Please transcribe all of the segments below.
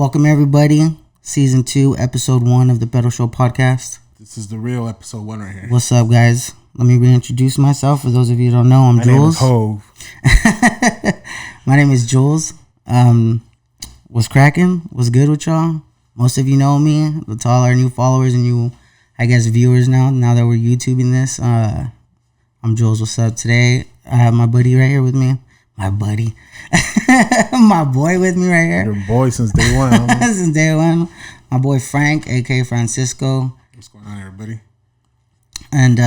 Welcome everybody, season 2, episode 1 of the Perro Show podcast. This is the real episode 1 right here. What's up, guys? Let me reintroduce myself. For those of you who don't know, I'm Jules. My name is Hove. My name is Jules. What's cracking? What's good with y'all? Most of you know me. To all our new followers and you, I guess, viewers now that we're YouTubing this. I'm Jules. What's up? Today, I have my buddy right here with me. My buddy. My boy with me right here. Your boy since day one. Since day one. My boy Frank, a.k.a. Francisco. What's going on, everybody? And,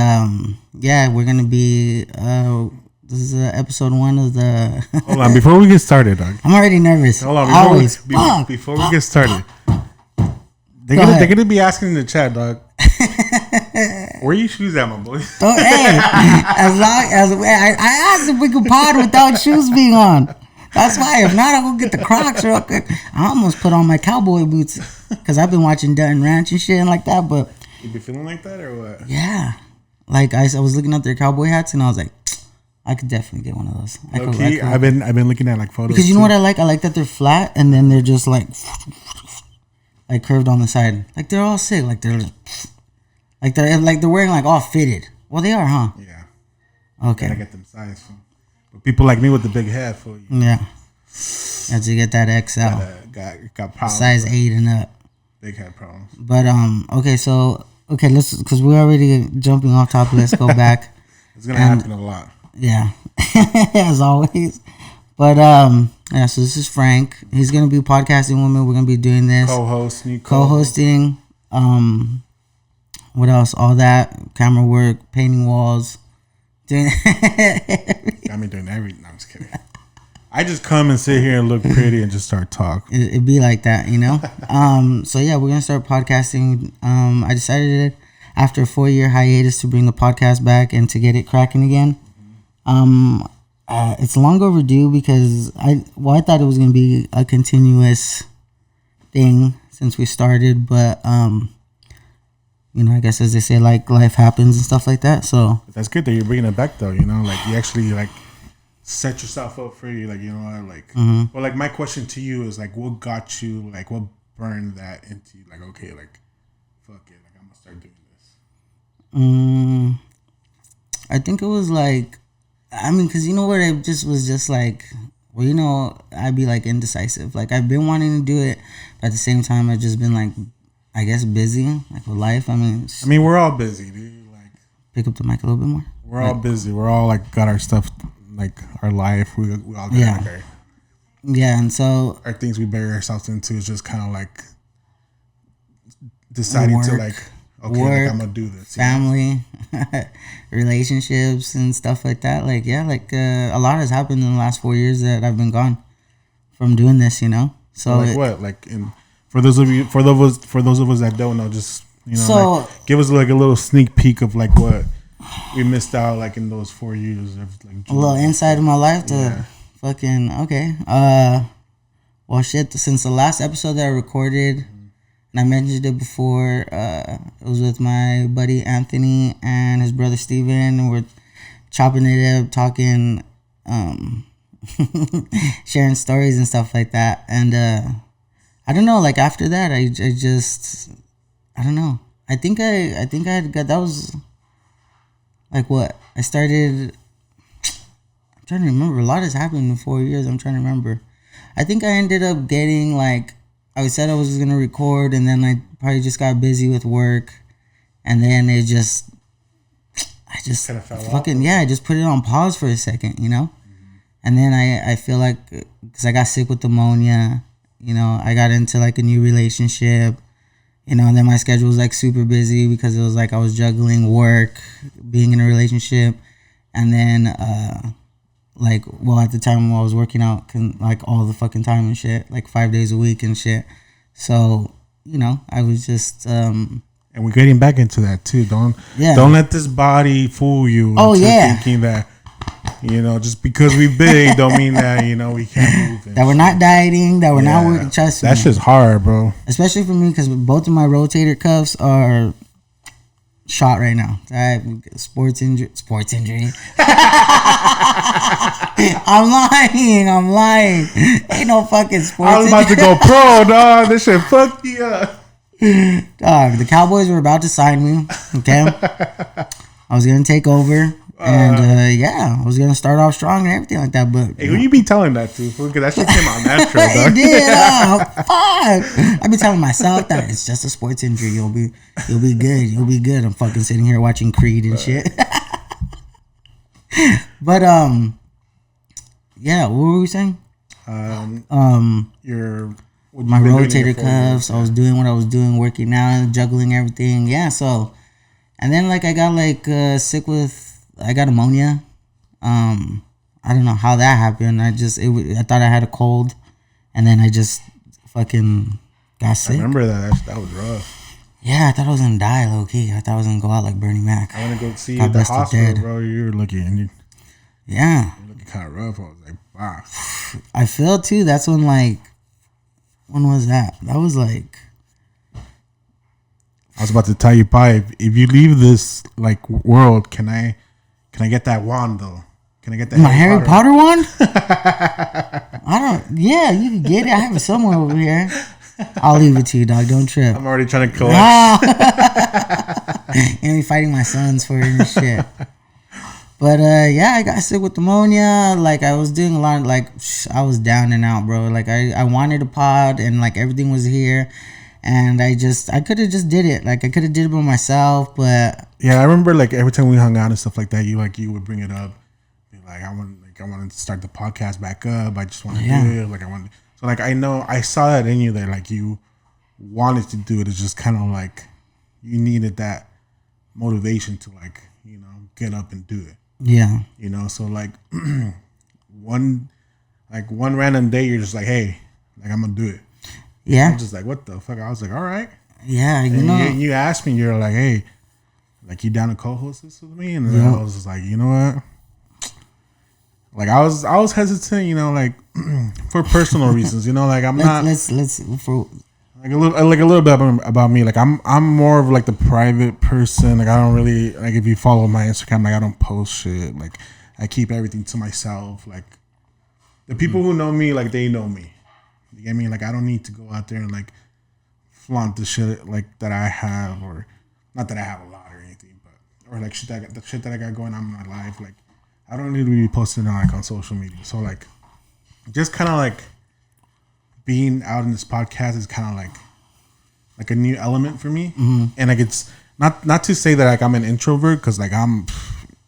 yeah, we're going to be... this is episode 1 of the... Hold on, before we get started, dog. I'm already nervous. Hold on, before we get started. They're gonna be asking in the chat, dog. Where your shoes at, my boy? Oh, hey, as long as I asked if we could pod without shoes being on. That's why. If not, I'll go get the Crocs real quick. I almost put on my cowboy boots because I've been watching Dutton Ranch and shit like that. But you be feeling like that or what? Yeah, like I was looking at their cowboy hats and I was like, I could definitely get one of those. Okay, I've been looking at like photos because you know what I like. I like that they're flat and then they're just like curved on the side. Like they're all sick. Like they're wearing like all fitted. Well, they are, huh? Yeah. Okay. Gotta get them size. But people like me with the big head for you. Yeah. Have to get that XL. Got problems. Size 8 and up. Big head problems. But let's, because we're already jumping off topic. Let's go back. It's gonna happen a lot. Yeah, as always. But yeah. So this is Frank. He's gonna be podcasting with me. We're gonna be doing this. Co-hosting. What else? All that camera work, painting walls, doing. I mean, doing everything. No, I'm just kidding. I just come and sit here and look pretty and just start talking. It'd be like that, you know. So yeah, we're gonna start podcasting. I decided after a 4-year hiatus to bring the podcast back and to get it cracking again. It's long overdue because I thought it was gonna be a continuous thing since we started, but you know, I guess as they say, like life happens and stuff like that. So that's good that you're bringing it back, though. You know, like you actually like set yourself up for you. Like, you know, like well, like my question to you is like, what got you? Like, what burned that into you? Like, okay, like fuck it, like I'm gonna start doing this. I think it was like, I mean, because you know what, it just was just like, well, you know, I'd be like indecisive. Like I've been wanting to do it, but at the same time, I've just been like, I guess busy, like with life. I mean, we're all busy, dude. Like, pick up the mic a little bit more. We're all busy. We're all like got our stuff, like our life. We all got yeah, and so our things we bury ourselves into is just kind of like deciding to like, okay, like I'm gonna do this. Family, relationships, and stuff like that. Like a lot has happened in the last 4 years that I've been gone from doing this. You know, so like what, like in. For those of us that don't know, just, you know, so, like, give us like a little sneak peek of like what we missed out like in those 4 years of like a little insight of my life to fucking okay. Well, shit. Since the last episode that I recorded, and I mentioned it before, it was with my buddy Anthony and his brother Steven, and we're chopping it up, talking, sharing stories and stuff like that, and I don't know. Like after that, I don't know. I think I had got, that was like what I started. I'm trying to remember. A lot has happened in 4 years. I'm trying to remember. I think I ended up getting like, I said I was gonna record, and then I probably just got busy with work, and then I just kind of fell fucking off. Yeah. I just put it on pause for a second, you know, and then I feel like because I got sick with pneumonia. You know, I got into like a new relationship, you know, and then my schedule was like super busy because it was like I was juggling work, being in a relationship, and then like, well, at the time I was working out like all the fucking time and shit, like 5 days a week and shit. So, you know, I was just and we're getting back into that too. Don't let this body fool you. Oh yeah, thinking that, you know, just because we big don't mean that, you know, we can't move. That we're not dieting, that we're not working. Trust me. That shit's hard, bro. Especially for me because both of my rotator cuffs are shot right now. I have sports injury. I'm lying. Ain't no fucking sports. I was about to go pro, dog. This shit fucked me up. Dog, the Cowboys were about to sign me. Okay, I was gonna take over, and I was gonna start off strong and everything like that. But hey, who you be telling that to? Because that shit came out natural, dog. It did. Oh, fuck! I've been telling myself that it's just a sports injury. You'll be good. You'll be good. I'm fucking sitting here watching Creed and shit. But what were we saying? My rotator cuffs. I was doing what I was doing, working out, juggling everything. Yeah, so, and then like I got like sick with, I got pneumonia. I don't know how that happened. I thought I had a cold, and then I just fucking got sick. I remember that was rough. Yeah, I thought I was gonna die low key. I thought I was gonna go out like Bernie Mac. I want to go see you at the hospital, bro. You're looking kind of rough. I was like, wow. I feel too. That's when like. When was that? That was like. I was about to tell you, Pi, if you leave this like world, can I get that wand though? Can I get that? My Harry Potter wand? I don't. Yeah, you can get it. I have it somewhere over here. I'll leave it to you, dog. Don't trip. I'm already trying to collect. And be fighting my sons for it and shit. But I got sick with pneumonia. Like I was doing a lot of, like I was down and out, bro. Like I wanted a pod and like everything was here, and I could have just did it. Like I could have did it by myself, but yeah, I remember like every time we hung out and stuff like that, you would bring it up, be like I want to start the podcast back up. I just want to do it. Like I want. So like I saw that in you that like you wanted to do it. It's just kind of like you needed that motivation to like get up and do it. Yeah. So like one random day you're just like, hey, like I'm gonna do it. Yeah. I'm just like, what the fuck? I was like, all right. Yeah, you asked me, you're like, hey, like you down to co-host this with me? And then I was just like, you know what? Like I was hesitant, like for personal reasons, like I'm not. Let's for. Like a little bit about me. Like I'm more of like the private person. Like I don't really like if you follow my Instagram. Like I don't post shit. Like I keep everything to myself. Like the people who know me, like they know me. You get me? Like I don't need to go out there and like flaunt the shit like that I have, or not that I have a lot or anything, but or like the shit that I got going on in my life. Like I don't need to be posting on social media. So like just kind of like. Being out in this podcast is kind of like a new element for me, and like it's not to say that like I'm an introvert because like I'm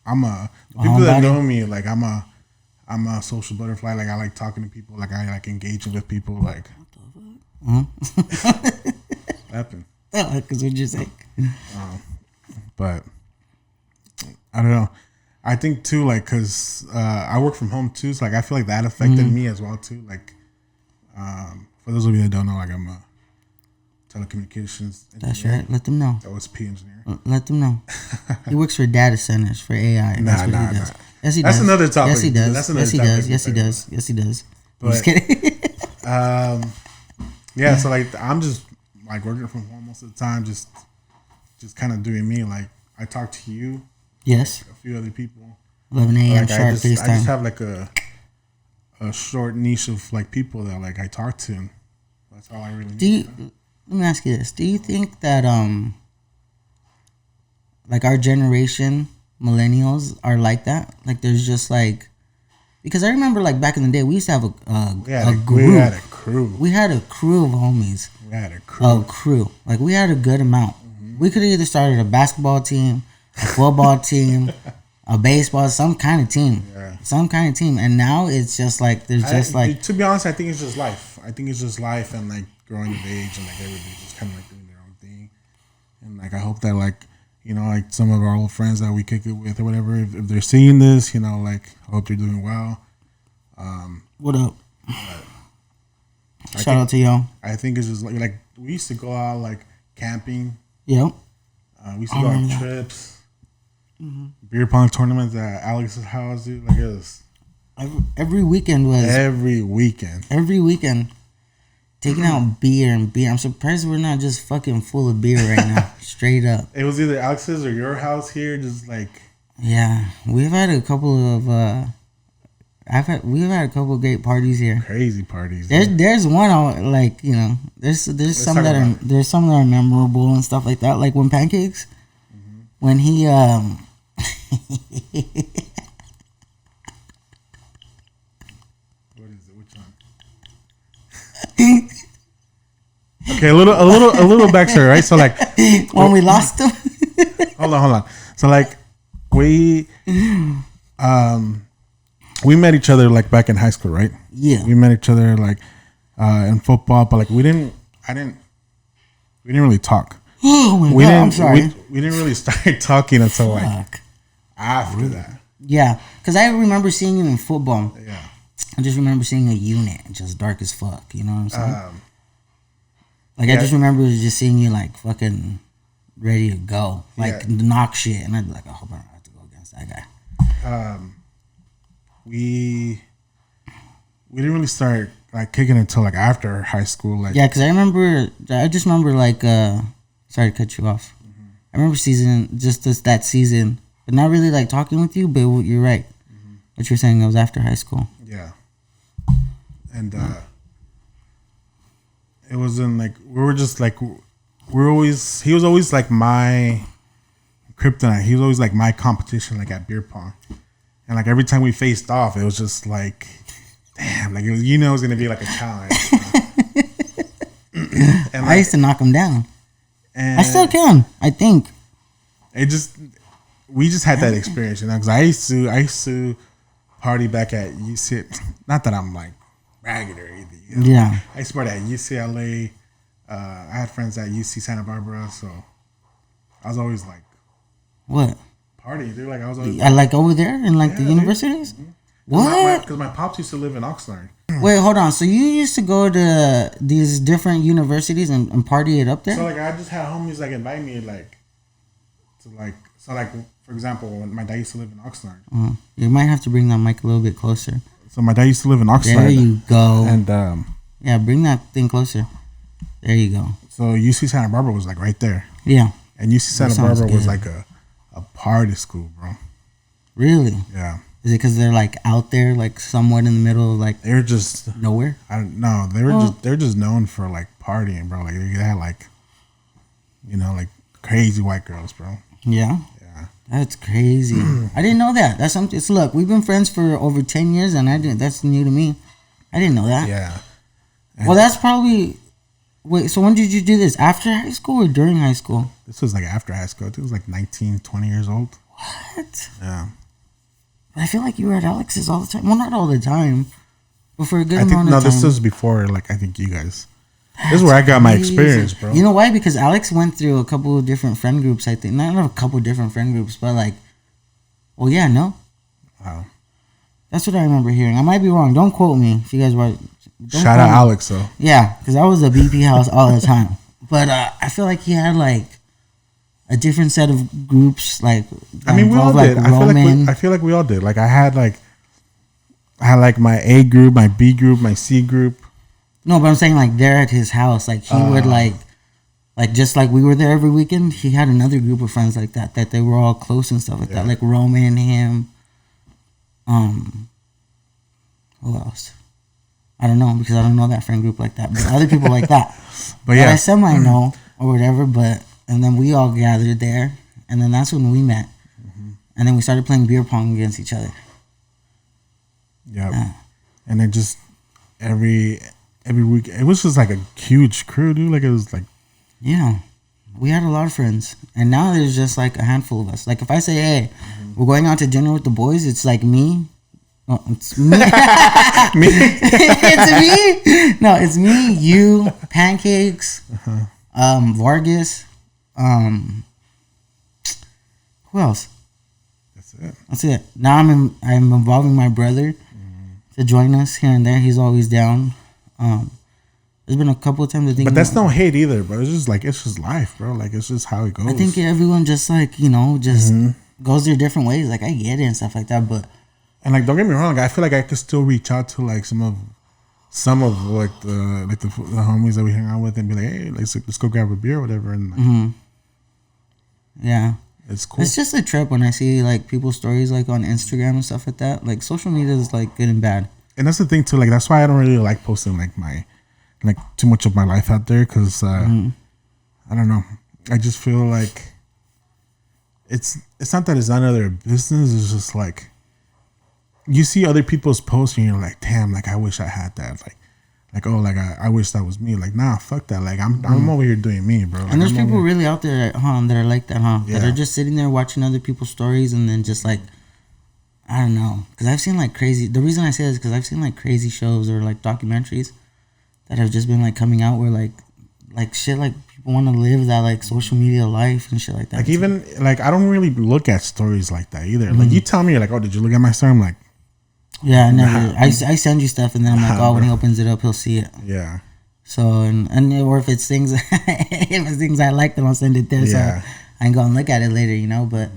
a people that know me like I'm a social butterfly. Like I like talking to people. Like I like engaging with people. Like what happened? Because what you say? But I don't know. I think too like because I work from home too, so like I feel like that affected me as well too. Like. For those of you that don't know, like I'm a telecommunications engineer. That's right. Let them know. OSP engineer. Let them know. He works for data centers for AI. That's what he does. Yes, he does. That's another topic. Yes, he does. Yes, he does. Yes, he does. Yes, he does. But, I'm just kidding. yeah. So like I'm just like working from home most of the time, just kind of doing me. Like I talk to you. Yes. Like, a few other people. 11 a.m. Like, sharp FaceTime. I just have like a short niche of like people that like I talk to. And that's all I really need. Let me ask you this. Do you think that like our generation, millennials, are like that? Like there's just like, because I remember like back in the day we used to have a group. We had a crew. We had a crew of homies. We had a crew. Like we had a good amount. We could have either started a basketball team, a football team, a baseball, some kind of team. Yeah. Some kind of team. And now it's just like, there's just like... To be honest, I think it's just life. I think it's just life and like growing of age and like everybody's just kind of like doing their own thing. And like I hope that like, like some of our old friends that we kick it with or whatever, if they're seeing this, like I hope they're doing well. What up? Shout out to y'all. I think it's just like we used to go out like camping. Yep. We used to go on trips. Beer pong tournaments at Alex's house, dude. Like it was every weekend was every weekend taking out beer. I'm surprised we're not just fucking full of beer right now. Straight up. It was either Alex's or your house here, just like yeah. We've had a couple of We've had a couple of great parties here. Crazy parties. There's one like there's some that are memorable and stuff like that. Like when Pancakes, when he What is it? Which one? Okay, a little backstory, right? So like when we lost him. hold on. So like we met each other like back in high school, right? Yeah. We met each other like in football, but like we didn't really talk. Oh my God, I'm sorry. We didn't really start talking until like after that. Yeah, because I remember seeing you in football. Yeah. I just remember seeing a unit, just dark as fuck. You know what I'm saying? I just remember just seeing you like fucking ready to go, like knock shit, and I'd be like, I hope I don't have to go against that guy. We didn't really start like kicking until like after high school. Like because I just remember like sorry to cut you off. I remember that season, but not really like talking with you. But you're right. What you're saying, it was after high school. Yeah, and it wasn't like we were just like he was always like my kryptonite. He was always like my competition, like at beer pong. And like every time we faced off, it was just like, damn, like it was, it was gonna be like a challenge. And I used to knock him down. And I still can, I think. We just had that experience, because I used to party back at UC. Not that I'm like bragging or anything. Yeah. I used to party at UCLA. I had friends at UC Santa Barbara, so I was always like, what? Party, dude. Like I was always like over there in like the universities. Mm-hmm. What? Because my pops used to live in Oxnard. Wait, hold on. So you used to go to these different universities and party it up there? So like I just had homies like invite me like to like for example, when my dad used to live in Oxnard. You might have to bring that mic a little bit closer. So my dad used to live in Oxnard. There you go. And yeah, bring that thing closer. There you go. So UC Santa Barbara was like right there. Yeah. And UC Santa Barbara was like a party school, bro. Really? Yeah. Is it because they're like out there, like somewhat in the middle of like they're just nowhere? I don't know. They're just known for like partying, bro. Like they had like like crazy white girls, bro. Yeah. Yeah. That's crazy. I didn't know that. That's something. Look, we've been friends for over 10 years, and that's new to me. I didn't know that. Yeah. Well, that's probably. Wait, so when did you do this? After high school or during high school? This was like after high school. I think it was like 19, 20 years old. What? Yeah. I feel like you were at Alex's all the time. Well, not all the time, but for a good amount of time. No, this was before, like, I think you guys. This is where I got my experience, bro. You know why? Because Alex went through a couple of different friend groups, I think. Not a couple of different friend groups, but like, well, yeah, no? Wow. That's what I remember hearing. I might be wrong. Don't quote me if you guys were. Shout out Alex, though. Yeah, because I was a BP house all the time. But I feel like he had like a different set of groups. Like I mean, we all did. I feel like we all did. Like I had like my A group, my B group, my C group. No, but I'm saying like there at his house, like he would like just like we were there every weekend. He had another group of friends like that they were all close and stuff like that. Like Roman, him. Who else? I don't know because I don't know that friend group like that. But other people like that. But yeah, I semi know or whatever. But and then we all gathered there, and then that's when we met, and then we started playing beer pong against each other. Yep. Yeah, and then just every week it was just like a huge crew, dude. Like it was like we had a lot of friends, and now there's just like a handful of us. Like if I say, hey, we're going out to dinner with the boys, it's like me. Oh, it's me. It's me. No, it's me, you, Pancakes, Vargas. Who else? That's it. Now I'm involving my brother to join us here and there. He's always down. There's been a couple of times I think. But that's no hate either, bro. It's just life, bro. Like it's just how it goes. I think everyone just like goes their different ways. Like I get it and stuff like that, but. And like, don't get me wrong. I feel like I could still reach out to like some of like the homies that we hang out with and be like, hey, let's go grab a beer or whatever. And like, yeah, It's cool. It's just a trip when I see like people's stories like on Instagram and stuff like that. Like social media is like good and bad. And that's the thing too. Like that's why I don't really like posting like too much of my life out there, because I don't know. I just feel like it's not that it's none of their business. It's just like you see other people's posts and you're like, damn, like I wish I had that. Like oh, like I wish that was me. Like nah, fuck that. Like I'm over here doing me, bro. Like, and there's people really out there, that are like that, Yeah. That are just sitting there watching other people's stories and then just like, I don't know, because I've seen like crazy. The reason I say this is because I've seen like crazy shows or like documentaries that have just been like coming out where like shit, like people want to live that like social media life and shit like that. Like even like I don't really look at stories like that either. Like you tell me, you're like, oh, did you look at my story? I'm like, yeah, I never. I send you stuff and then I'm like, oh, when he opens it up, he'll see it. Yeah. So and or if it's things if it's things I like, then I'll send it there. Yeah. So I can go and look at it later, you know. But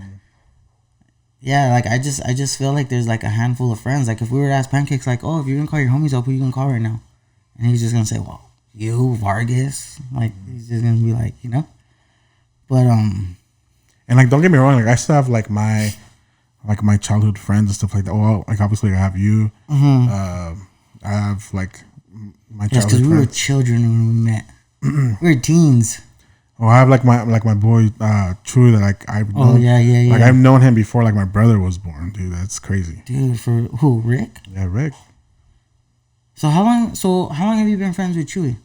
yeah, like I just feel like there's like a handful of friends. Like if we were to ask Pancakes, like, oh, if you're gonna call your homies up, who you gonna call right now? And he's just gonna say, well, you, Vargas. Like he's just gonna be like, you know. But and like don't get me wrong, like I still have like my childhood friends and stuff like that. Well, like obviously I have you. I have like my childhood because we friends. were children when we met. We were teens. Oh, I have like my boy True, that like I've known. Oh yeah. Like I've known him before like my brother was born, dude. That's crazy. Dude, for who? Rick? Yeah, Rick. So how long have you been friends with Chewy?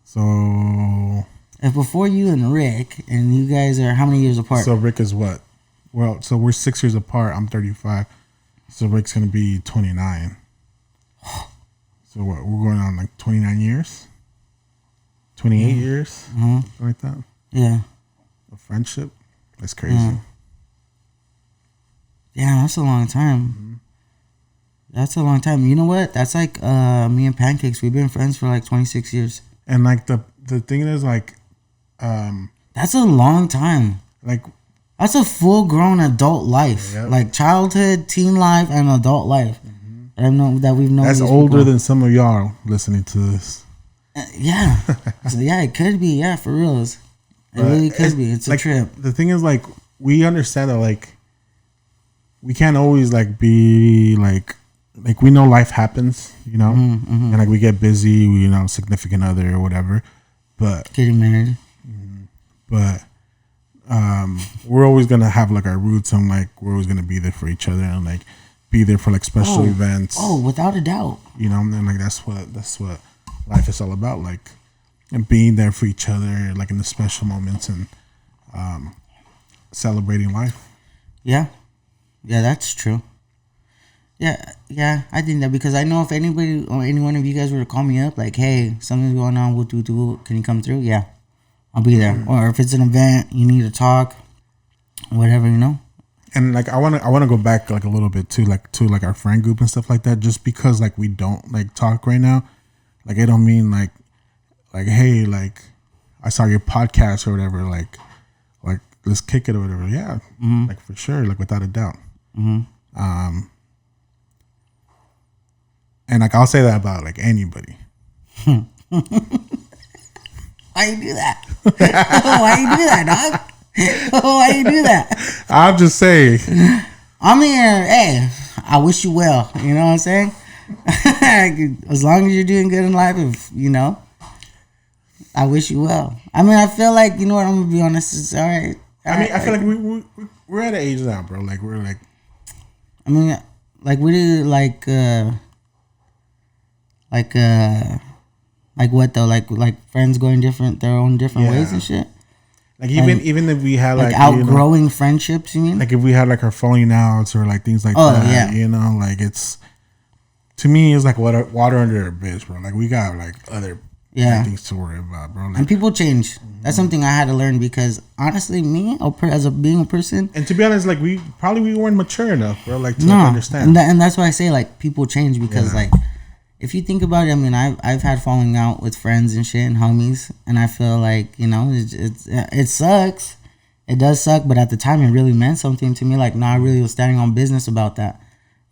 So If before you and Rick, and you guys are how many years apart? So Rick is what? Well, so we're 6 years apart. I'm 35. So Rick's gonna be 29. So what? We're going on like 29 years, 28 years, something like that. Yeah. A friendship. That's crazy. Yeah, that's a long time. That's a long time. You know what? That's like me and Pancakes. We've been friends for like 26 years. And like the thing is like, that's a long time. like That's a full grown adult life. Yep. Like childhood, teen life, and adult life. I know that we've known. that's these older people. than some of y'all listening to this. Yeah. So, yeah, it could be. Yeah, for real. It really could be. It's like, a trip. The thing is like we understand that like we can't always like be like we know life happens, you know, and like we get busy, you know, significant other or whatever, but Getting married. but we're always gonna have like our roots, and like we're always gonna be there for each other and like be there for like special events. Oh, without a doubt. You know, and like that's what life is all about, like, and being there for each other, like in the special moments, and celebrating life. Yeah, that's true. Yeah, I think that, because I know if anybody or any one of you guys were to call me up, like, hey, something's going on, can you come through? Yeah, I'll be there. Or if it's an event, you need to talk, whatever, you know. And like I wanna go back like a little bit to like our friend group and stuff like that. Just because like we don't like talk right now, like it don't mean like hey, like I saw your podcast or whatever, like let's kick it or whatever. Yeah, like for sure, like without a doubt. And like I'll say that about like anybody. Why you do that? Why you do that, dog? Why you do that? I'm just saying. I'm here. Hey, I wish you well. You know what I'm saying? As long as you're doing good in life, if you know, I wish you well. I mean, I feel like, you know what, I'm gonna be honest. It's all right. I mean, I feel like we're at an age now, bro. Like we're like. I mean, like we do like what though? Like friends going their own different ways and shit. Like even if we had like outgrowing friendships, you mean? Like if we had like our falling outs or like things like that, you know, like it's, to me, it's like water under a bridge, bro. Like we got like other things to worry about, bro. Like, and people change. That's something I had to learn, because honestly, me being a person, and to be honest, like we weren't mature enough, bro, like to understand. And that's why I say like people change, because like if you think about it, I mean, I've had falling out with friends and shit and homies, and I feel like, you know, it sucks. It does suck, but at the time it really meant something to me. Like, I really was standing on business about that,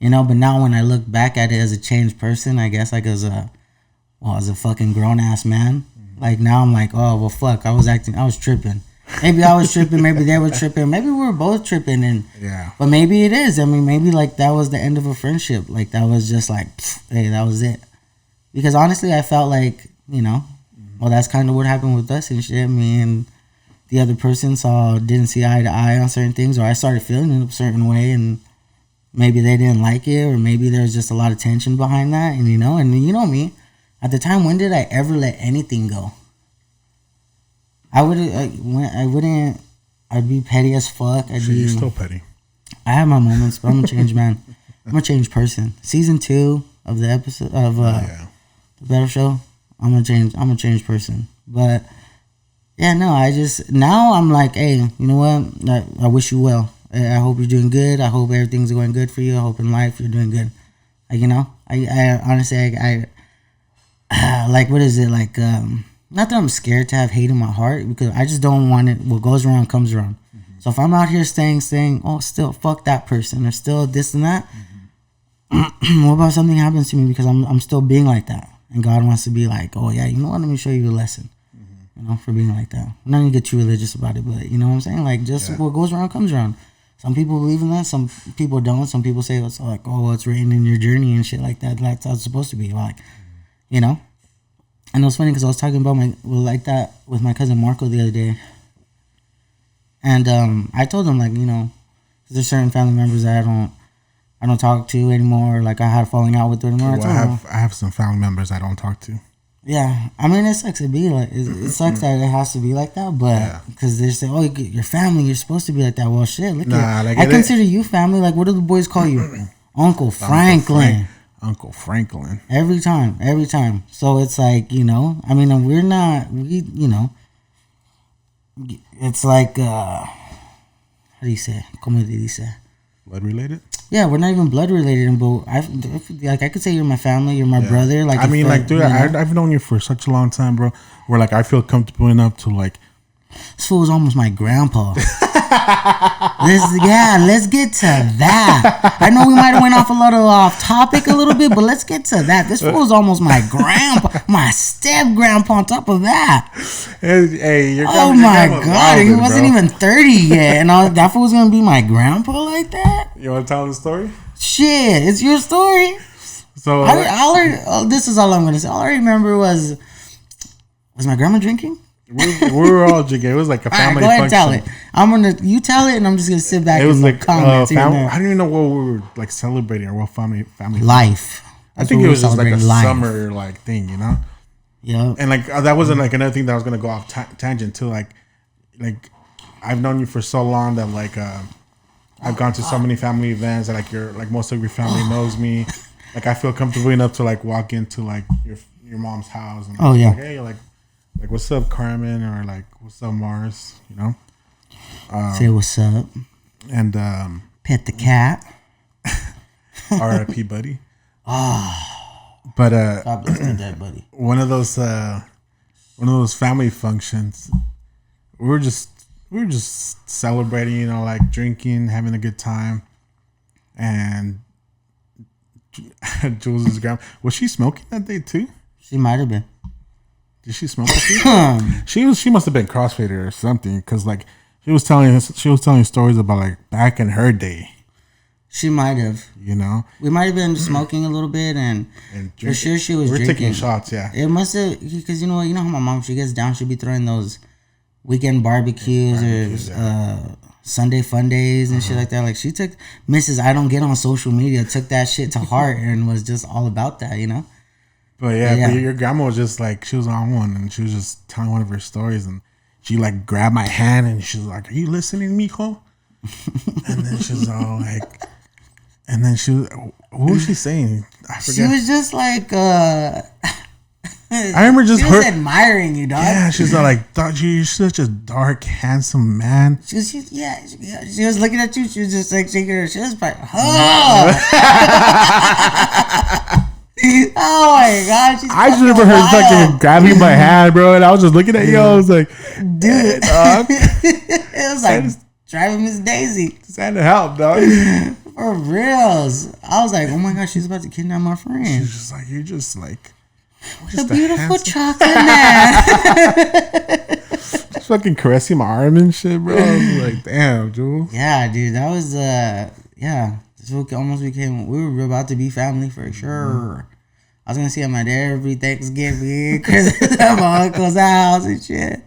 you know. But now when I look back at it as a changed person, I guess like as a fucking grown ass man, like now I'm like, oh well, fuck, I was tripping. Maybe I was tripping. Maybe they were tripping. Maybe we were both tripping. And Yeah. but maybe it is. I mean, maybe like that was the end of a friendship. Like that was just like, hey, that was it. Because honestly, I felt like, you know, well, that's kind of what happened with us and shit. Me and the other person didn't see eye to eye on certain things, or I started feeling in a certain way, and maybe they didn't like it, or maybe there was just a lot of tension behind that. And you know me, at the time, when did I ever let anything go? I'd be petty as fuck. You're still petty. I have my moments, but I'm a changed man. I'm a changed person. Season 2 of the episode of the Better Show, I'm a changed person. But yeah, no, now I'm like, hey, you know what? I wish you well. I hope you're doing good. I hope everything's going good for you. I hope in life you're doing good. Like, you know, I honestly, I like, what is it? Like, not that I'm scared to have hate in my heart, because I just don't want it. What goes around comes around. Mm-hmm. So if I'm out here saying, oh, still fuck that person, or still this and that, what about something happens to me because I'm still being like that, and God wants to be like, oh yeah, you know what? Let me show you a lesson. Mm-hmm. You know, for being like that. I'm not gonna get too religious about it, but you know what I'm saying? Like, just what goes around comes around. Some people believe in that, some people don't. Some people say it's like, oh, it's written in your journey and shit like that. That's how it's supposed to be. Like, you know. And it was funny because I was talking about that with my cousin Marco the other day, and I told him, like, you know, there's certain family members that I don't talk to anymore. Like, I had a falling out with them anymore. Well, I have some family members I don't talk to. Yeah, I mean, it sucks to be like, it sucks that it has to be like that, but because they say, oh, your family, you're supposed to be like that. Well, shit, I consider you family. Like, what do the boys call you? Uncle Franklin. Uncle Franklin. Every time. So it's like, you know, I mean, you know, it's like, how do you say? Como dice? Blood related? Yeah, we're not even blood related, but I could say you're my family, you're my brother. Like, I mean, like, dude, I've known you for such a long time, bro. Where like I feel comfortable enough to like. This fool was almost my grandpa. Let's get to that. I know we might have went off topic a little bit, but let's get to that. This fool was almost my grandpa, my step grandpa. On top of that, hey, your oh my god, he wasn't even 30 yet, and that fool was gonna be my grandpa like that. You want to tell the story? Shit, it's your story. So this is all I'm gonna say. All I remember was my grandma drinking. We were all drinking. It was like a family function. Go ahead and tell it. You tell it, and I'm just gonna sit back. It was like comments. I don't even know what we were like celebrating or what family life. I think it was just like a summer like thing, you know. Yeah. And like that wasn't like another thing that I was gonna go off tangent to. Like I've known you for so long that like I've gone to so many family events that like most of your family knows me. Like I feel comfortable enough to like walk into like your mom's house and like, hey, like what's up, Carmen, or like what's up, Mars, you know. Say what's up. And pet the cat. R.I.P. buddy. But God bless the dead buddy. One of those family functions, we were just celebrating, you know, like drinking, having a good time, and Jules' grandma, was she smoking that day too? She might have been. Did she smoke with you? She must have been crossfaded or something, because like she was telling stories about like back in her day. She might have. You know, we might have been smoking a little bit, and for sure she was. We're taking shots, yeah. It must have, because you know how my mom, she gets down, she'd be throwing those weekend barbecues or Sunday fun days and shit like that. Like she took Mrs. I don't get on social media, took that shit to heart and was just all about that, you know. But yeah, your grandma was just like, she was on one, and she was just telling one of her stories, and she like grabbed my hand and she was like, "Are you listening, mijo?" And then she was all like, and then what was she saying? I forget. She was just like, I remember just she was admiring you, dog. Yeah, she's like, "Dog, you're such a dark, handsome man." She was looking at you. She was just like shaking her. She was like, oh. Oh my god! I just remember her fucking grabbing my hand, bro, and I was just looking at you. I was like, dude, dog. It was like driving Miss Daisy. Just had to help, dog. For reals. I was like, oh my god, she's about to kidnap my friend. She's just like, you're just like the beautiful chocolate man. fucking caressing my arm and shit, bro. I was like, damn, Jules. Yeah, dude, that was yeah. This almost became. We were about to be family for sure. I was gonna see my dad every Thanksgiving, Christmas at my uncle's house and shit.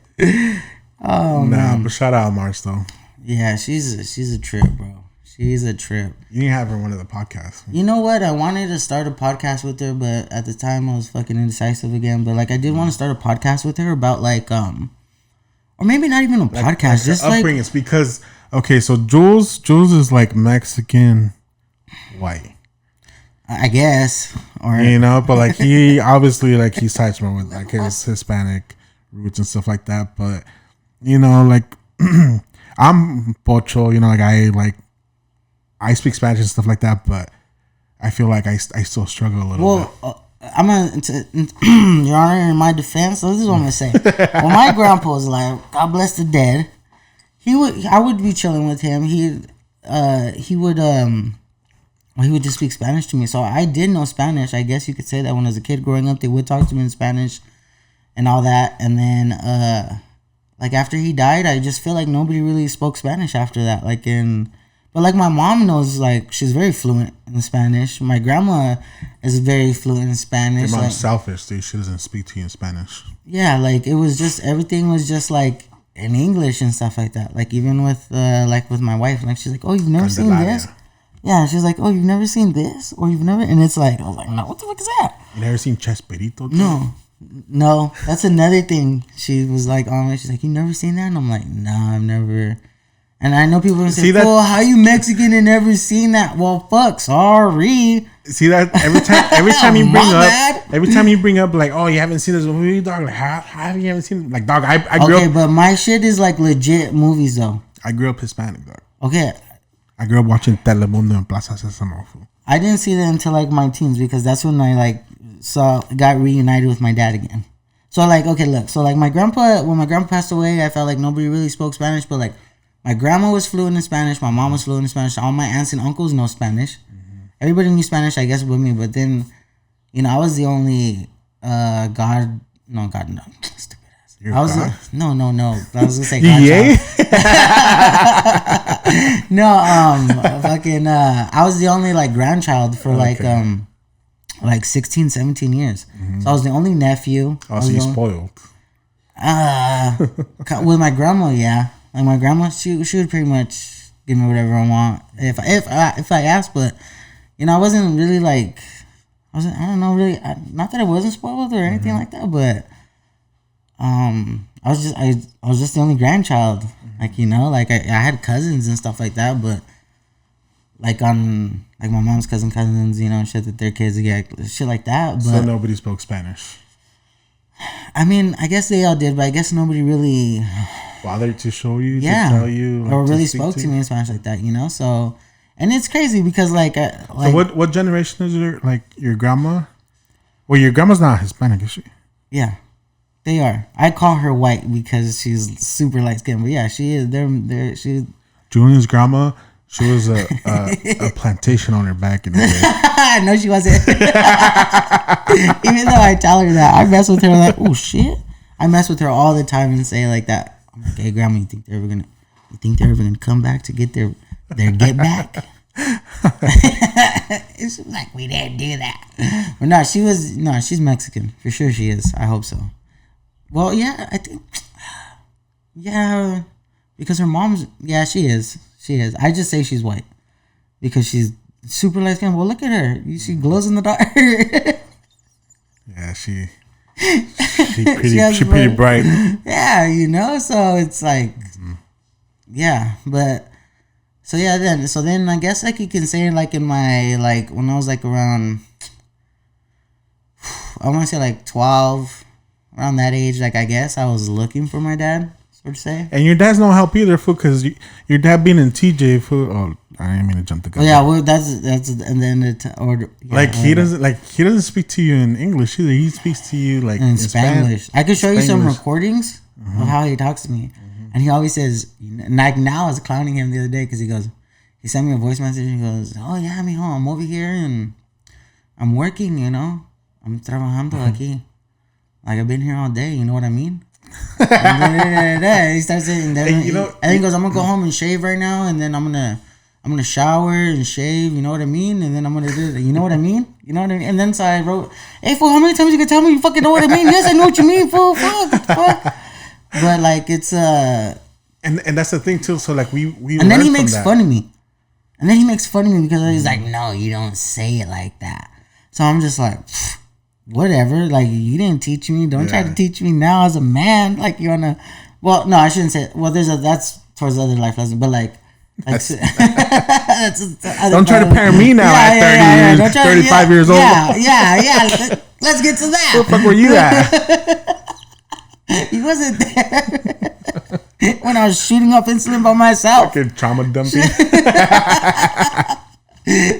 Oh man, but shout out Mars though. Yeah, she's a trip, bro. She's a trip. You didn't have her on one of the podcasts. You know what? I wanted to start a podcast with her, but at the time I was fucking indecisive again. But like, I did want to start a podcast with her about like or maybe not even a podcast, just like upbringing. It's because so Jules is like Mexican white, I guess, or but like he obviously like he's touched with like his Hispanic roots and stuff like that. But like I'm pocho, like I speak Spanish and stuff like that, but I feel like I still struggle a little bit. I'm Your Honor, in my defense, so this is what I'm gonna say. When my grandpa was alive, God bless the dead, I would be chilling with him. He would just speak Spanish to me. So I did know Spanish. I guess you could say that when I was a kid growing up, they would talk to me in Spanish and all that. And then like after he died, I just feel like nobody really spoke Spanish after that. But like my mom knows, like she's very fluent in Spanish. My grandma is very fluent in Spanish. Your mom's like, selfish, dude. She doesn't speak to you in Spanish. Yeah, like it was just everything was just like in English and stuff like that. Like even with with my wife, like she's like, "Oh, you've never seen this?" Yeah, she's like, "Oh, you've never seen this, or you've never," and it's like, I was like, "No, what the fuck is that?" You never seen Chespirito? No, that's another thing. She was like, she's like, "You never seen that?" And I'm like, "No, I've never." And I know people are say, "Oh, how you Mexican and never seen that?" Well, fuck, sorry. See that every time you bring up like, "Oh, you haven't seen this movie, dog." Like, how have you haven't seen it? Like, dog, I grew up. Okay, but my shit is like legit movies though. I grew up Hispanic, dog. Okay. I grew up watching Telemundo and Plaza Sésamo. I didn't see that until like my teens because that's when I got reunited with my dad again. So like, okay, look, so like when my grandpa passed away, I felt like nobody really spoke Spanish, but like my grandma was fluent in Spanish, my mom was fluent in Spanish, all my aunts and uncles know Spanish. Mm-hmm. Everybody knew Spanish, I guess, with me, but then, I was the only stupid ass. I was God? No. I was gonna say God. Yeah. I was the only like grandchild for like 16, 17 years. Mm-hmm. So I was the only nephew. Oh, so you spoiled. With my grandma, yeah. Like my grandma, she would pretty much give me whatever I want if I asked. But I wasn't really like I don't know really. Not that I wasn't spoiled or anything like that, but I was just the only grandchild. Like like I had cousins and stuff like that, but like on like my mom's cousins, shit that their kids get shit like that. But so nobody spoke Spanish. I mean, I guess they all did, but I guess nobody really bothered to show you, to tell you, or really spoke to me in Spanish like that. So, and it's crazy because so what generation is your grandma? Well, your grandma's not Hispanic, is she? Yeah. They are. I call her white because she's super light skinned, but yeah, she is. She. Julian's grandma, she was a plantation owner back in the day. No, she wasn't. Even though I tell her that, I mess with her like, oh shit. I mess with her all the time and say like that. I'm like, hey grandma, you think they're ever gonna come back to get their get back? It's like we didn't do that. But she's Mexican for sure. She is. I hope so. Well, yeah, I think, yeah, because her mom's, yeah, she is. I just say she's white because she's super light skinned. Well, look at her. She glows in the dark. Yeah, she pretty bright. Yeah, so it's like, yeah, but, so yeah, then I guess like you can say like in my, like when I was like around, I want to say like 12, around that age, like I guess I was looking for my dad, sort of say. And your dad's no help either, fool, because your dad being in TJ, fool. Oh, I didn't mean to jump the gun. Oh, yeah, well, that's and then he doesn't speak to you in English either. He speaks to you like in Spanish. I could show you some recordings of how he talks to me, and he always says, like now I was clowning him the other day because he sent me a voice message and he goes, oh yeah, mijo, I'm over here and I'm working, I'm trabajando aquí. Like, I've been here all day, you know what I mean? And he starts saying, and he goes, I'm gonna go home and shave right now, and then I'm gonna shower and shave. You know what I mean? And then I'm gonna do. You know what I mean? You know what I mean? And then so I wrote, hey fool, how many times you can tell me you fucking know what I mean? Yes, I know what you mean, fool. Fuck. But like it's and that's the thing too. So like we and then he makes fun of me. And then he makes fun of me because he's like, no, you don't say it like that. So I'm just like, whatever. Like, you didn't teach me. Don't try to teach me now as a man. Like, you want to... Well, no, I shouldn't say... Well, that's towards the other life lesson. But, like... that's don't try to parent me now at 30 35 years old. Yeah. Let's get to that. Where the fuck were you at? He wasn't there when I was shooting up insulin by myself. Fucking trauma dumping.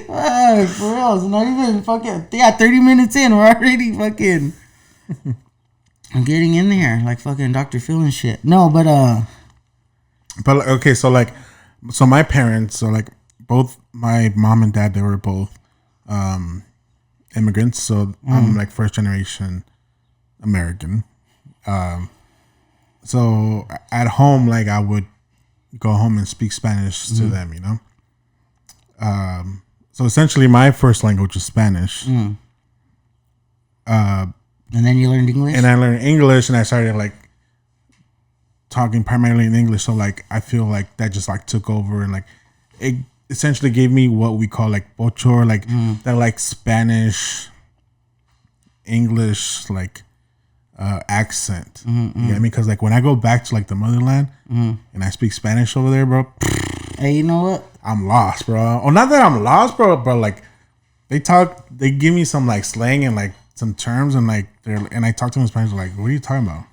Fuck, for real. It's not even fucking... Yeah, 30 minutes in. We're already fucking... I'm getting in there. Like fucking Dr. Phil and shit. No, but... But, okay, so like... So my parents... So like... Both my mom and dad, they were both immigrants. So I'm like first generation American. So at home, like I would go home and speak Spanish to them, you know? So essentially my first language was Spanish. And then you learned English? And I learned English and I started like talking primarily in English. So like, I feel like that just like took over and like, it essentially gave me what we call like pocho, like that like Spanish, English, like, accent. You know what I mean? Because like when I go back to like the motherland and I speak Spanish over there, bro. Hey, you know what? I'm lost, bro. Oh, not that I'm lost, bro, but like they give me some like slang and like some terms and like and I talk to them in Spanish like, what are you talking about?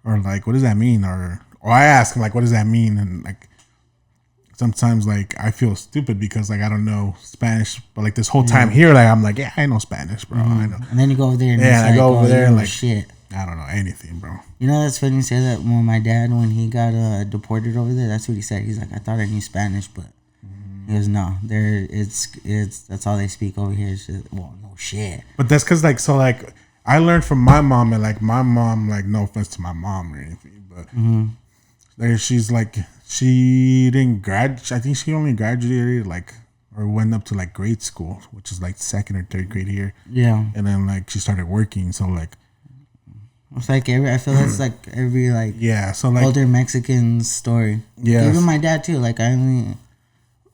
Or like, what does that mean? Or I ask them like, what does that mean? And like sometimes like I feel stupid because like I don't know Spanish, but like this whole time here, like I'm like, yeah, I know Spanish, bro. I know. And then you go over there and I go over there and like shit. I don't know anything, bro. You know that's funny you say that. When my dad, when he got deported over there, that's what he said. He's like, I thought I knew Spanish, but he goes, no, it's that's all they speak over here. It's just, well, no shit. But that's because like so like I learned from my mom and like my mom, like no offense to my mom or anything, but like she's like she didn't graduate. I think she only graduated like or went up to like grade school, which is like second or third grade here. Yeah, and then like she started working, so like. It's like I feel that's like every like so like older Mexican story. Yeah, even my dad too. Like I only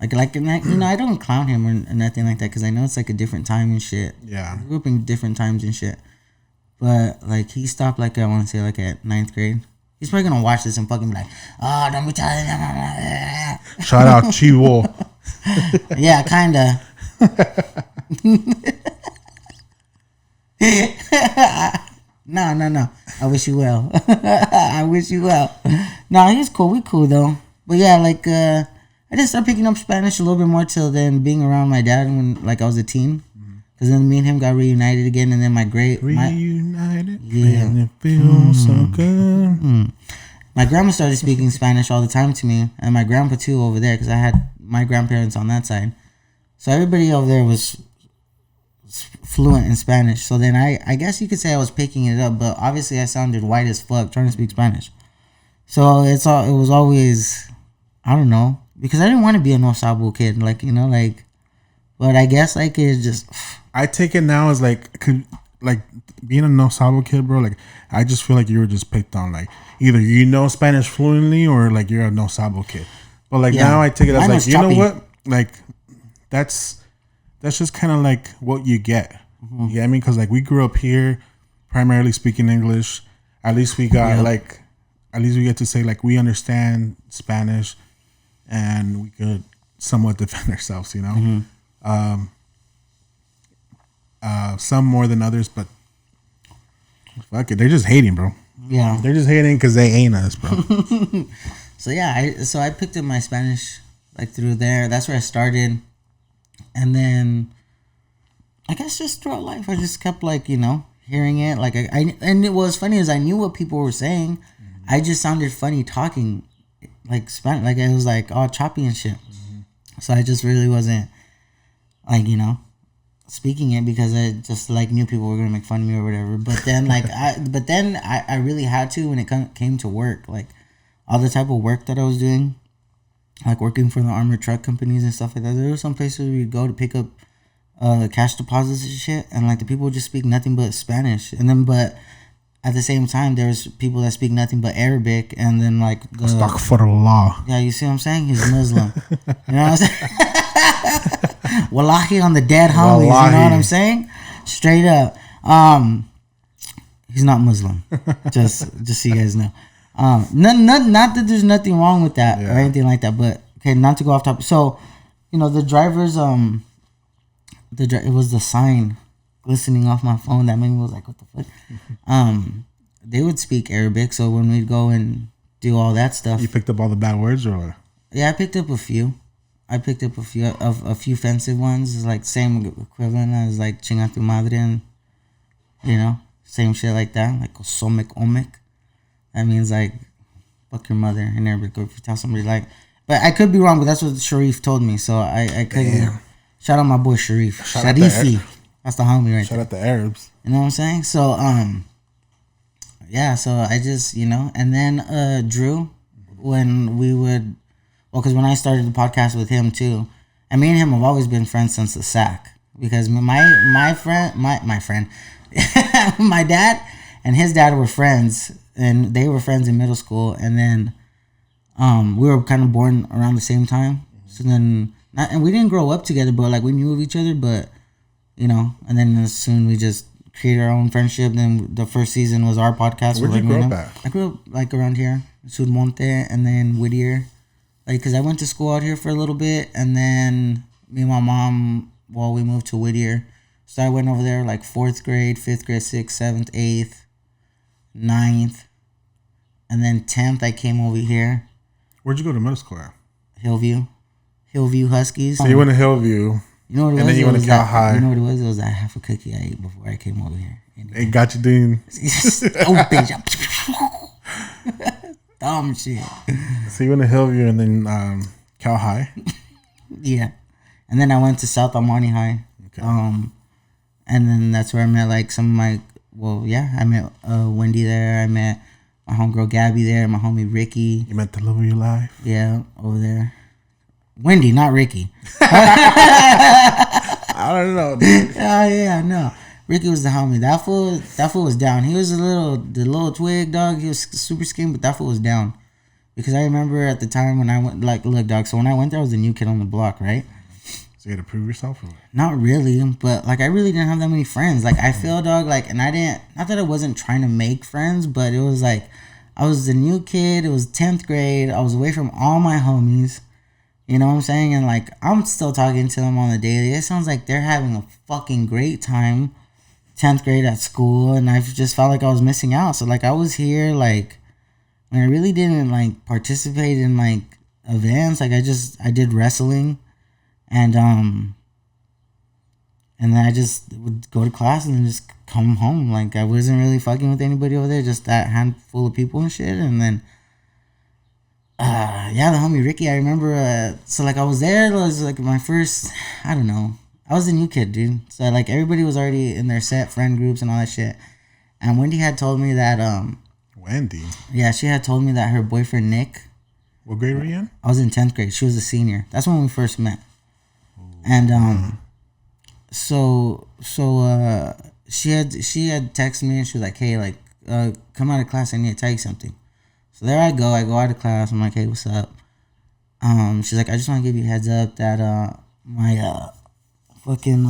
like you know I don't clown him or nothing like that because I know it's like a different time and shit. Yeah, I grew up in different times and shit. But like he stopped like I want to say like at 9th grade. He's probably gonna watch this and fucking be like, oh, don't be telling them. Shout out Chivo. Yeah, kinda. No. I wish you well. I wish you well. No, he's cool. We cool though. But yeah, like I just started picking up Spanish a little bit more till then being around my dad when like I was a teen. Because then me and him got reunited again, and then reunited. Yeah, and it feels so good. My grandma started speaking Spanish all the time to me, and my grandpa too over there because I had my grandparents on that side. So everybody over there was fluent in Spanish. So then I guess you could say I was picking it up, but obviously I sounded white as fuck trying to speak Spanish. So it was always, I don't know, because I didn't want to be a no sabo kid, like, you know, like, but I guess like it's just. I take it now as like being a no sabo kid, bro. Like I just feel like you were just picked on, like either you know Spanish fluently or like you're a no sabo kid. But like now I take it as like you know what, like that's just kind of like what you get. You get me? Because like we grew up here, primarily speaking English. At least we got at least we get to say like we understand Spanish, and we could somewhat defend ourselves. You know, some more than others, but fuck it, they're just hating, bro. Yeah, they're just hating because they ain't us, bro. So yeah, I picked up my Spanish like through there. That's where I started. And then, I guess just throughout life, I just kept like, you know, hearing it. Like and it was funny is I knew what people were saying. I just sounded funny talking like Spanish. Like it was like all choppy and shit. So I just really wasn't like, you know, speaking it because I just like knew people were gonna make fun of me or whatever. But then like I really had to when it came to work, like all the type of work that I was doing, like working for the armored truck companies and stuff like that. There were some places we'd go to pick up cash deposits and shit, and like the people would just speak nothing but Spanish, and then but at the same time there's people that speak nothing but Arabic, and then like Astaghfirullah. Yeah, you see what I'm saying? He's Muslim. You know what I'm saying? Wallahi on the dead homies. Wallahi. You know what I'm saying? Straight up. He's not Muslim. Just so you guys know. Not that there's nothing wrong with that or anything like that, but okay, not to go off topic. So, you know, the drivers it was the sign glistening off my phone that made me was like, what the fuck? They would speak Arabic, so when we'd go and do all that stuff. You picked up all the bad words or? Yeah, I picked up a few. A few offensive ones. It's like same equivalent as like chinga tu madre, and you know, same shit like that. Like somek omek. That means like fuck your mother in Arabic. Or if you tell somebody like, but I could be wrong, but that's what Sharif told me. So I couldn't. Damn. Shout out my boy Sharif. Sharifi. That's the homie right there. Shout out the Arabs. You know what I'm saying? So yeah. So I just and then Drew, when we would. Well, because when I started the podcast with him too, and me and him have always been friends since the SAC. Because my friend, my dad and his dad were friends, and they were friends in middle school, and then we were kind of born around the same time. So then, and we didn't grow up together, but like we knew of each other. But and then soon we just created our own friendship. Then the first season was our podcast. Where'd you grow up at? I grew up like around here, Sudmonte, and then Whittier. Like, because I went to school out here for a little bit, and then me and my mom, we moved to Whittier. So I went over there like 4th grade, 5th grade, 6th, 7th, 8th, 9th, and then 10th I came over here. Where'd you go to middle school at? Hillview Huskies. So you went to Hillview. You know what it was? And then you went to Cal High. You know what it was? It was that half a cookie I ate before I came over here. It got you doing... Oh, bitch. Dumb shit. So you went to Hillview and then Cal High? Yeah. And then I went to South Almani High. Okay. And then that's where I met like some of my... I met Wendy there. I met my homegirl Gabby there. My homie Ricky. You met the love of your life? Yeah, over there. Wendy, not Ricky. I don't know, dude. Yeah, no. Ricky was the homie. That fool was down. He was the little twig dog. He was super skinny, but that fool was down. Because I remember at the time when I went, like, look, dog. So when I went there, I was the new kid on the block, right? So you had to prove yourself, or? Not really, but like I really didn't have that many friends. Like I feel, dog, like, and I didn't. Not that I wasn't trying to make friends, but it was like I was the new kid. It was 10th grade. I was away from all my homies. You know what I'm saying? And like I'm still talking to them on the daily. It sounds like they're having a fucking great time. 10th grade at school, and I just felt like I was missing out. So like I was here like when I really didn't like participate in like events. Like I did wrestling, and then I just would go to class and then just come home. Like I wasn't really fucking with anybody over there, just that handful of people and shit. And then the homie Ricky, I remember so like I was there. It was like my first, I don't know, I was the new kid, dude. So like everybody was already in their set friend groups and all that shit. And Wendy had told me that Wendy? Yeah, she had told me that her boyfriend Nick. What grade were you in? I was in 10th grade. She was a senior. That's when we first met. Ooh. And so she had texted me and she was like, hey, like come out of class, I need to tell you something. So there I go out of class. I'm like, hey, what's up? She's like, I just want to give you a heads up that my fucking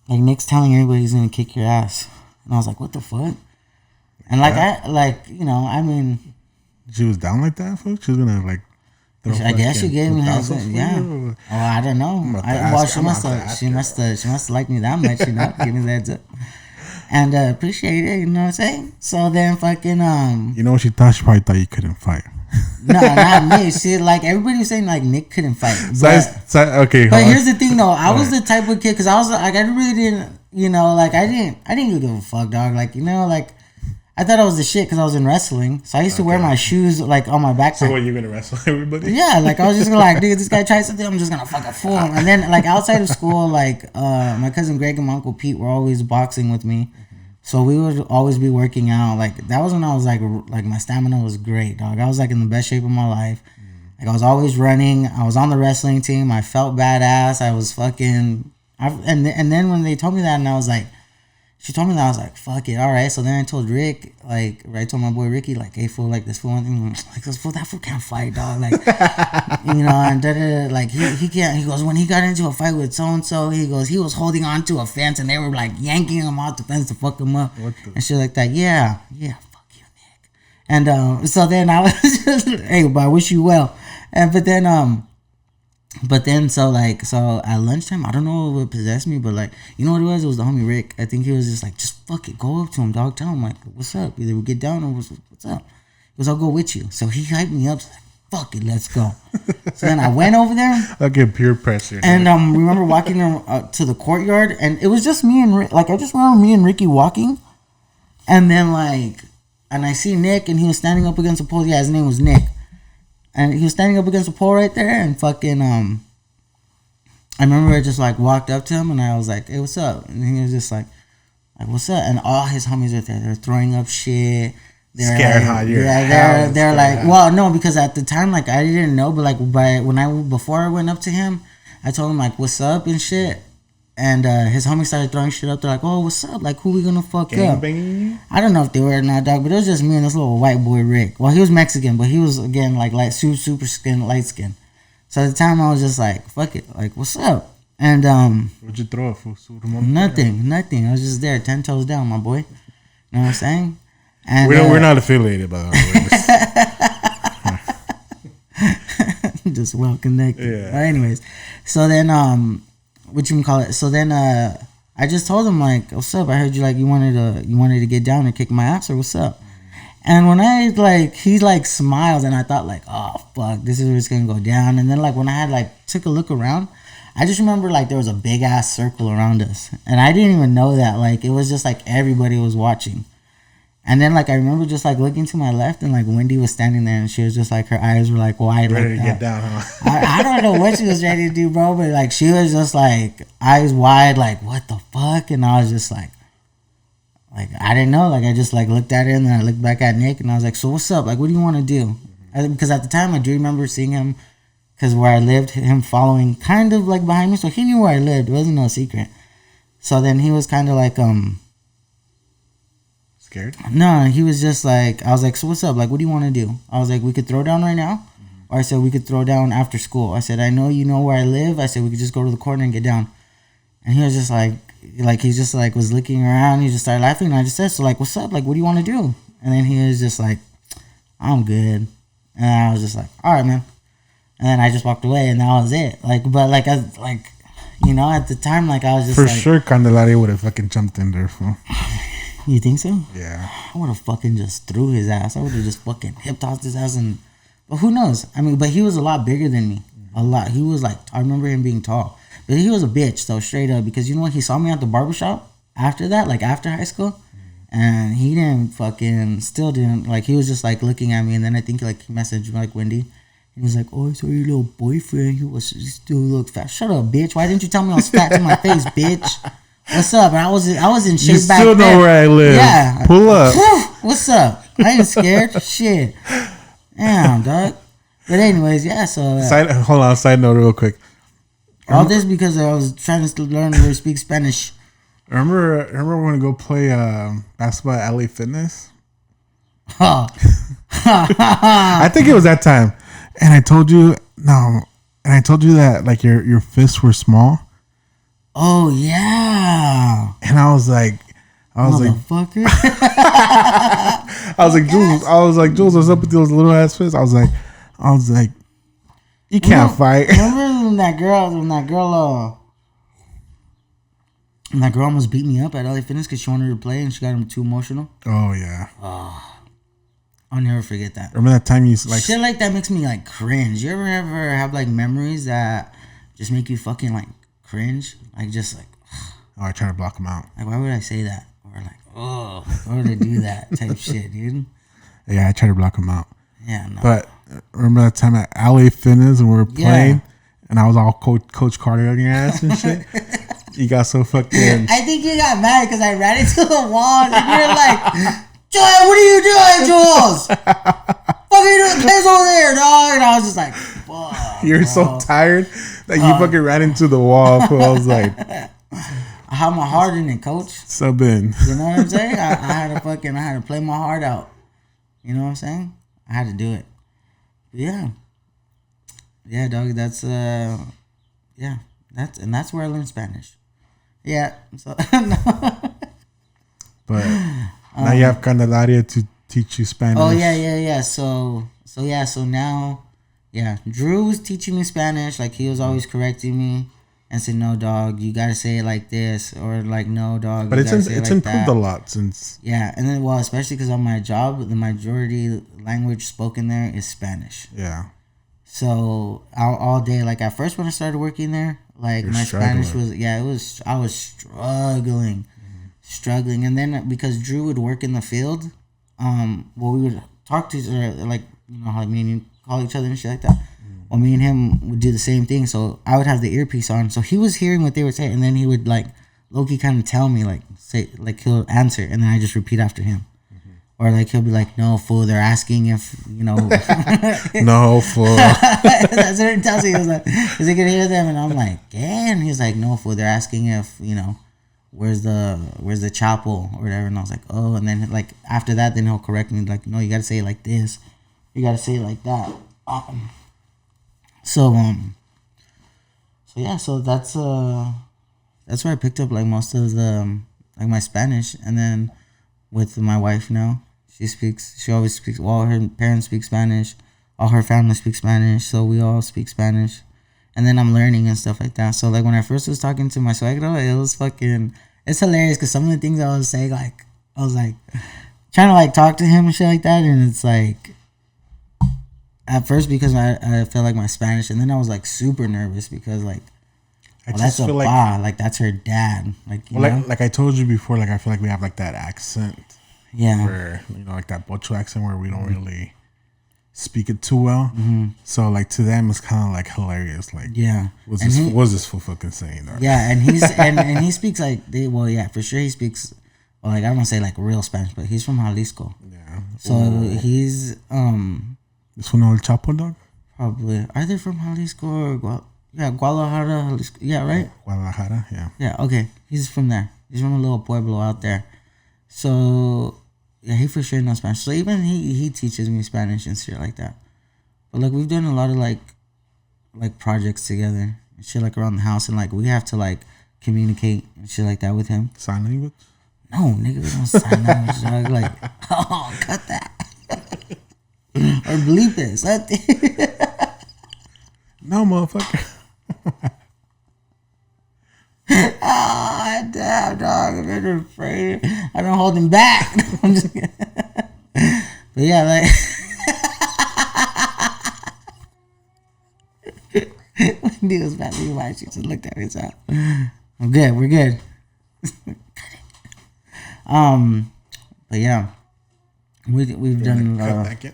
like Nick's telling everybody he's gonna kick your ass. And I was like, what the fuck? And like I mean, she was down like that, folks. She was gonna like I guess she gave me heads up. Yeah. Oh, I don't know. She must have liked me that much, you know, give me the heads up. And appreciate it, you know what I'm saying? So then fucking you know what she thought? She probably thought you couldn't fight. No, not me. See, like everybody was saying, like Nick couldn't fight. Okay. But here's the thing, though. I was the type of kid because I was like, I really didn't, you know, like I didn't give a fuck, dog. Like, you know, like I thought I was the shit because I was in wrestling. So I used to wear my shoes like on my backpack. So what, you're gonna wrestle everybody? Yeah, like I was just gonna like, dude, this guy tries something, I'm just gonna fucking fool him. And then like outside of school, like my cousin Greg and my uncle Pete were always boxing with me. So we would always be working out. Like that was when I was like my stamina was great, dog. I was like in the best shape of my life. Like I was always running. I was on the wrestling team. I felt badass. I was fucking. And then when they told me that, and I was like, she told me that, I was like, fuck it, all right. So then I told Rick, like, I told my boy Ricky, like, hey fool, like this fool, like this fool, that fool can't fight, dog, like, you know, and like he can't. He goes, when he got into a fight with so and so, he goes, he was holding on to a fence and they were like yanking him off the fence to fuck him up and shit like that. Yeah, fuck you, Nick. And so then I was just, hey, but I wish you well. And but then so at lunchtime, I don't know what possessed me, but like, you know what it was? It was the homie Rick. I think he was just like, just fuck it, go up to him, dog. Tell him like, what's up? Either we get down or what's up. He goes, I'll go with you. So he hyped me up. So like, fuck it, let's go. So then I went over there. I get peer pressure. And remember walking to the courtyard, and it was just me and Rick. Like I just remember me and Ricky walking, and then and I see Nick, and he was standing up against a pole. Yeah, his name was Nick. And he was standing up against a pole right there, and fucking, I remember I just, like, walked up to him, and I was like, hey, what's up? And he was just like, what's up? And all his homies were there. They're throwing up shit. They're scared like, how you're. Yeah, they're like, well, no, because at the time, like, I didn't know, but, like, before I went up to him, I told him, like, what's up and shit. And his homies started throwing shit up. They're like, oh, what's up? Like, who we gonna fuck up? I don't know if they were or not, dog, but it was just me and this little white boy, Rick. Well, he was Mexican, but he was, again, like super skin, light skin. So at the time, I was just like, fuck it. Like, what's up? And, what'd you throw for? Nothing. I was just there, 10 toes down, my boy. You know what I'm saying? And we're not affiliated, by the way. Just well connected. Yeah. But anyways, so then, So then I just told him like, what's up? I heard you like you wanted to get down and kick my ass, or what's up? And when I he smiled, and I thought like, oh fuck, this is where it's gonna go down. And then like when I had took a look around, I just remember like there was a big ass circle around us, and I didn't even know that. Like it was just like everybody was watching. And then like I remember just like looking to my left, and like Wendy was standing there, and she was just like, her eyes were like wide, ready like to get down, huh? I don't know what she was ready to do, bro, but like she was just like eyes wide, like what the fuck. And I was just like I didn't know. Like I just like looked at her, and then I looked back at Nick, and I was like, so what's up? Like what do you want to do? Because at the time I do remember seeing him, because where I lived, him following kind of like behind me, so he knew where I lived. It wasn't no secret. So then he was kind of like scared? No, he was just like, I was like, so what's up? Like, what do you want to do? I was like, we could throw down right now. Or I said, we could throw down after school. I said, I know you know where I live. I said, we could just go to the corner and get down. And he was just like he just like was looking around. He just started laughing. And I just said, so like, what's up? Like, what do you want to do? And then he was just like, I'm good. And I was just like, all right, man. And then I just walked away, and that was it. Like, but like, I like, you know, at the time, like, I was just for like, sure, Candelaria would have fucking jumped in there, fool. You think so? Yeah. I would have fucking just threw his ass. I would have just fucking hip tossed his ass, but who knows? I mean, but he was a lot bigger than me. A lot. He was like, I remember him being tall. But he was a bitch, though, straight up. Because you know what? He saw me at the barbershop after that, like after high school. And he still didn't, like, he was just like looking at me. And then I think like he messaged me like Wendy. And he's like, oh, I saw your little boyfriend. He still looked fat. Shut up, bitch. Why didn't you tell me I was fat to my face, bitch? What's up? And I was in shape you back then. You still know where I live. Yeah. Pull up. What's up? I ain't scared. Shit. Damn, dog. But anyways, yeah, so... hold on, side note real quick. All this because I was trying to learn to speak Spanish. Remember when we go play basketball at LA Fitness? Oh. I think it was that time. And I told you... No. And I told you that like your fists were small. Oh yeah. And I was like, motherfucker. I was like, Jules, what's up with those little ass fists? I was like, you can't fight. Remember when that girl almost beat me up at LA Fitness because she wanted to play and she got him too emotional? Oh yeah. I'll never forget that. Remember that time you like shit like that makes me like cringe. You ever have like memories that just make you fucking like cringe? Like just like I try to block them out. Like why would I say that? Or like oh, why would I do that type shit, dude? Yeah, I try to block them out. Yeah, no. But remember that time at LA Fitness and we were playing, and I was all Coach Carter on your ass and shit. You got so fucking. I think you got mad because I ran into the wall and you're like, Joel, what are you doing, Jules? Fuck are you doing? Kids over there, dog. And I was just like, fuck. You're so tired that you fucking ran into the wall. So I was like, I had my heart in it, coach. Sub in. You know what I'm saying? I had to play my heart out. You know what I'm saying? I had to do it. But yeah, dog. That's that's where I learned Spanish. Yeah. So But now you have Candelaria to teach you Spanish. Oh yeah. So now, Drew was teaching me Spanish. Like he was always correcting me and said, "No, dog, you gotta say it like this," or like, "No, dog." But it's improved a lot since. Yeah, and then especially because on my job, the majority language spoken there is Spanish. Yeah. So all day, like at first when I started working there, like my Spanish was I was struggling, and then because Drew would work in the field, we would talk to each other, like, you know how me and you call each other and shit like that. Well, me and him would do the same thing. So I would have the earpiece on, so he was hearing what they were saying, and then he would like Loki kind of tell me he'll answer, and then I just repeat after him. Or like he'll be like, "No, fool, they're asking if, you know." No, fool. That's what he tells me. He was like, "Cause he could hear them," and I'm like, "Yeah." And he's like, "No, fool, they're asking if, you know, where's the chapel or whatever." And I was like, "Oh." And then like after that, then he'll correct me like, "No, you gotta say it like this. You gotta say it like that." So that's where I picked up like most of the like my Spanish, and then with my wife now. She always speaks, all her parents speak Spanish, all her family speaks Spanish, so we all speak Spanish. And then I'm learning and stuff like that. So like when I first was talking to my suegro, it's hilarious because some of the things I was saying, like, I was like trying to like talk to him and shit like that, and it's like at first because I felt like my Spanish, and then I was like super nervous because like, that's a like that's her dad. Like, like I told you before, like I feel like we have like that accent. Yeah. Where, you know, like that Bocho accent where we don't really speak it too well. So like to them it's kind of like hilarious. Like, what's this fool fucking saying? Though? Yeah, and he's and he speaks like for sure he speaks. Well, like I don't want to say like real Spanish, but he's from Jalisco. Yeah. So he's This one, El Chapo, dog. Probably. Are they from Jalisco or Guadalajara? Jalisco. Yeah, right. Guadalajara. Yeah. Yeah. Okay. He's from there. He's from a little pueblo out there. So yeah, he for sure knows Spanish. So even he teaches me Spanish and shit like that. But like we've done a lot of like projects together and shit like around the house, and like we have to like communicate and shit like that with him. Sign language? No, nigga, we don't sign language. Dog. Like, oh, cut that. Or bleep this. No, motherfucker. Oh, damn, dog. I'm really afraid. I don't hold him back. I'm just kidding. But yeah, like. When he was back to your she just looked at me. So I'm good. We're good. But yeah, we've done. Cut back in?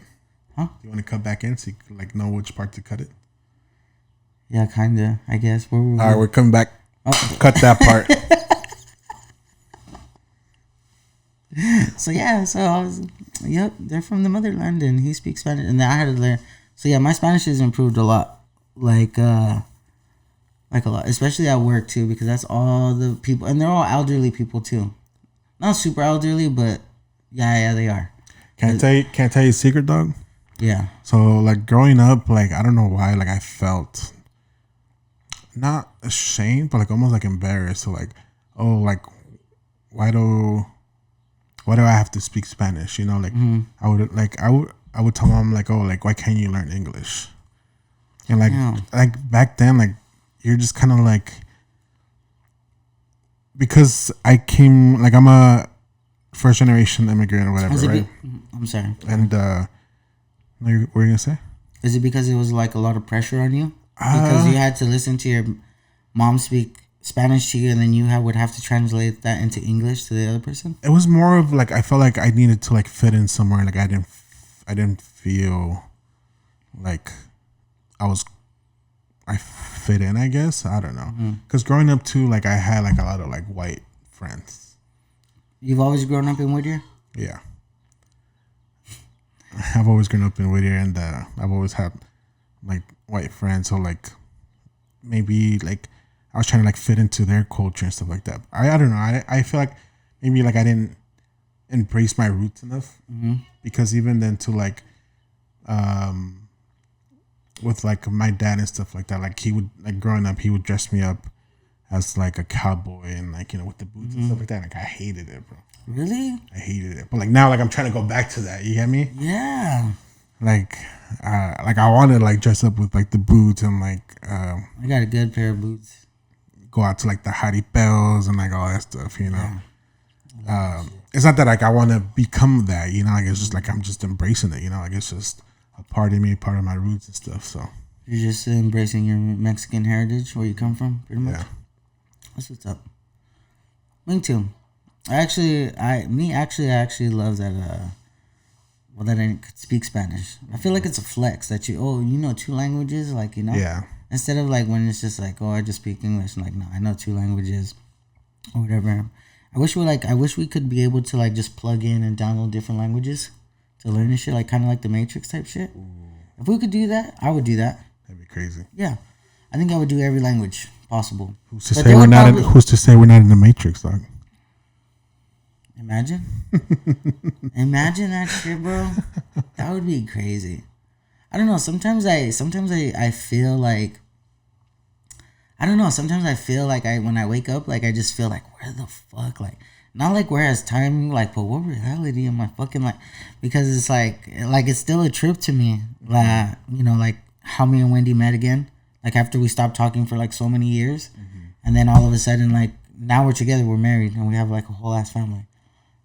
Huh? You want to cut back in so you can, like, know which part to cut it? Yeah, kinda. I guess. All right, we're coming back. Oh. Cut that part. So yeah, they're from the motherland, and he speaks Spanish, and I had to learn. So yeah, my Spanish has improved a lot, like a lot, especially at work too, because that's all the people, and they're all elderly people too, not super elderly, but yeah, they are. Can I tell you a secret, dog? Yeah. So like growing up, like I don't know why, like I felt not ashamed, but like almost like embarrassed. So like, oh, like why do I have to speak Spanish? You know, like I would tell mom like, oh, like why can't you learn English? And like back then, like you're just kind of like, because I came, like I'm a first generation immigrant or whatever, right? I'm sorry. And what were you gonna say? Is it because it was like a lot of pressure on you? Because you had to listen to your mom speak Spanish to you, and then you would have to translate that into English to the other person? It was more of like I felt like I needed to like fit in somewhere. Like I didn't feel like I fit in. I guess I don't know. Because growing up too, like I had like a lot of like white friends. You've always grown up in Whittier? Yeah. I've always grown up in Whittier, and I've always had like white friends. So like maybe like I was trying to like fit into their culture and stuff like that. I don't know. I feel like maybe like I didn't embrace my roots enough, because even then to like with like my dad and stuff like that, like he would like growing up he would dress me up as like a cowboy and like, you know, with the boots and stuff like that. Like I hated it, bro. Really? I hated it. But like now, like I'm trying to go back to that. You get me? Yeah. Like I want to like dress up with like the boots and like I got a good pair of boots. Go out to like the hottie bells and like all that stuff, you know. Yeah. It's not that like I want to become that, you know. Like it's just like I'm just embracing it, you know. Like it's just a part of me, part of my roots and stuff. So you're just embracing your Mexican heritage, where you come from, pretty much. Yeah. That's what's up. Me too. I actually love that. That I could speak Spanish. I feel like it's a flex that you know 2 languages, like, you know. Yeah. Instead of like when it's just like, I just speak English. Like, no, I know 2 languages, or whatever. I wish we could be able to like just plug in and download different languages to learn this shit, like kind of like the Matrix type shit. Ooh. If we could do that, I would do that. That'd be crazy. Yeah, I think I would do every language possible. Who's to say we're not in the Matrix, dog? Imagine that shit, bro. That would be crazy. I don't know. Sometimes I feel like, I don't know. Sometimes I feel like when I wake up, like I just feel like, where the fuck, like, not like where has time, like, but what reality am I fucking like? Because it's like it's still a trip to me. Like, you know, like how me and Wendy met again. Like after we stopped talking for like so many years, and then all of a sudden, like now we're together, we're married, and we have like a whole ass family,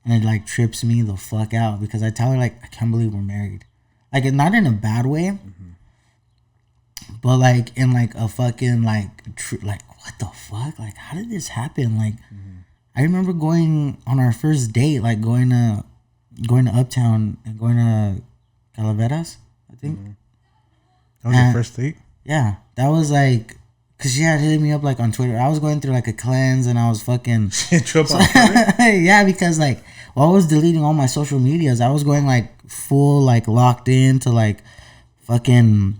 and it like trips me the fuck out because I tell her like, I can't believe we're married, like not in a bad way. But like in like a fucking like like what the fuck, like how did this happen? Like I remember going on our first date, like going to Uptown and going to Calaveras, I think. That was your first date? Yeah, that was like, cause she had hit me up like on Twitter. I was going through like a cleanse and I was fucking yeah, because like while I was deleting all my social medias, I was going like full like locked in to like fucking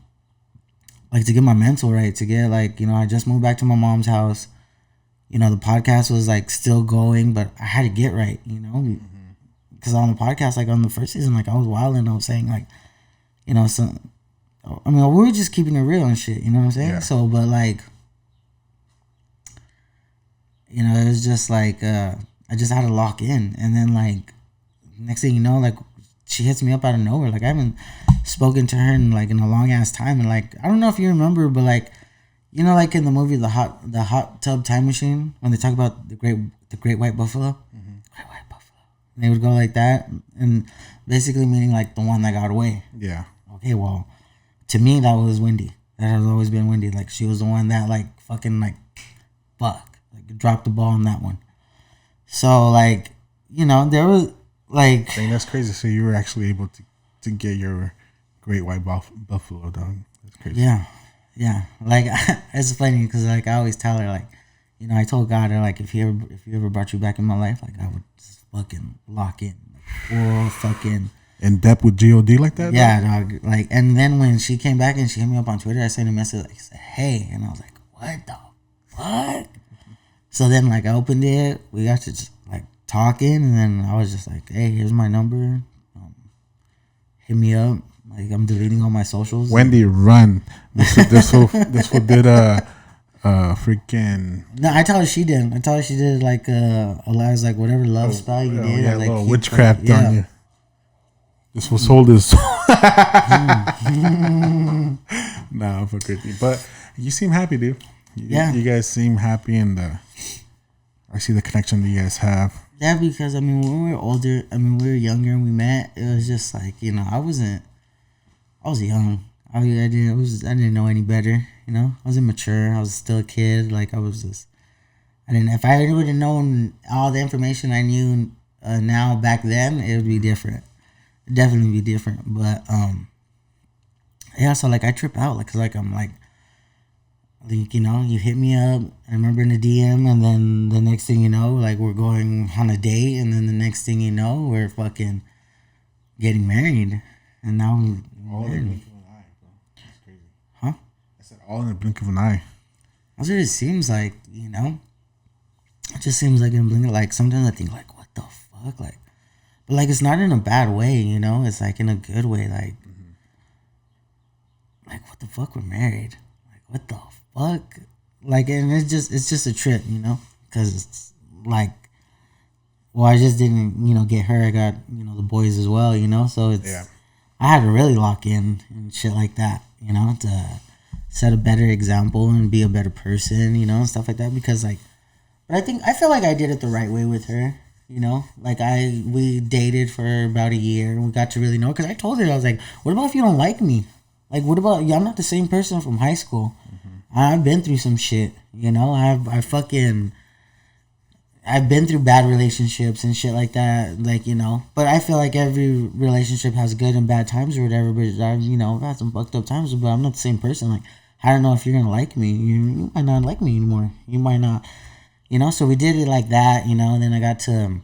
like to get my mental right, to get like, you know, I just moved back to my mom's house. You know, the podcast was like still going, but I had to get right, you know, because on the podcast, like on the first season, like I was wild and I was saying like, you know, so I mean, we were just keeping it real and shit, you know what I'm saying? Yeah. So, but like, you know, it was just like, I just had to lock in, and then like, next thing you know, like she hits me up out of nowhere. Like I haven't spoken to her in a long ass time, and like I don't know if you remember, but like, you know, like in the movie the hot tub time machine, when they talk about the great white buffalo, great white buffalo, and they would go like that, and basically meaning like the one that got away. Yeah. Okay, well, to me that was Wendy. That has always been Wendy. Like she was the one that like fucking like dropped the ball on that one. So like, you know, there was like, dang, that's crazy. So you were actually able to get your great white buffalo, dog. That's crazy. Yeah. Like it's funny because like I always tell her, like, you know, I told God, like, if he ever brought you back in my life, like I would just fucking lock in, like, or fucking in depth with God like that. Yeah, dog. Like, and then when she came back and she hit me up on Twitter, I sent a message like, hey, and I was like, what the fuck? So then like I opened it, we got to just like talking, and then I was just like, hey, here's my number, hit me up. Like I'm deleting all my socials. Wendy, run! This fool did freaking. No, I told her she did. I told her she did like Elias, like whatever love spell you did. Yeah, like, a little witchcraft on you. This was sold his. Nah, for good. But you seem happy, dude. You guys seem happy, and I see the connection that you guys have. Yeah, because I mean, when we were older, I mean, we were younger and we met. It was just like, you know, I was young. I didn't know any better. You know, I was immature. I was still a kid. Like I was just, I didn't. If I would have known all the information I knew now back then, it would be different. It'd definitely be different. But yeah. So like I trip out, like, 'cause like I'm like, you know, you hit me up. I remember in the DM, and then the next thing you know, like we're going on a date, and then the next thing you know, we're fucking getting married, and now we're All in the married. blink of an eye, bro. That's crazy. Huh? I said all in the blink of an eye. That's what it seems like, you know. It just seems like in blink. Like sometimes I think like, what the fuck, like, but like it's not in a bad way, you know. It's like in a good way, like what the fuck, we're married, like what the fuck, like, and it's just a trip, you know, because it's like, well, I just didn't, you know, get her. I got, you know, the boys as well, you know, so it's I had to really lock in and shit like that, you know, to set a better example and be a better person, you know, and stuff like that, because like. But I feel like I did it the right way with her, you know? Like, we dated for about a year, and we got to really know, because I told her, I was like, what about if you don't like me? Like, what about, I'm not the same person from high school. I've been through some shit, you know? I've been through bad relationships and shit like that, like, you know? But I feel like every relationship has good and bad times or whatever, but I've, you know, had some fucked up times, but I'm not the same person. Like, I don't know if you're gonna like me. You might not like me anymore. You might not... You know, so we did it like that, you know, and then I got to,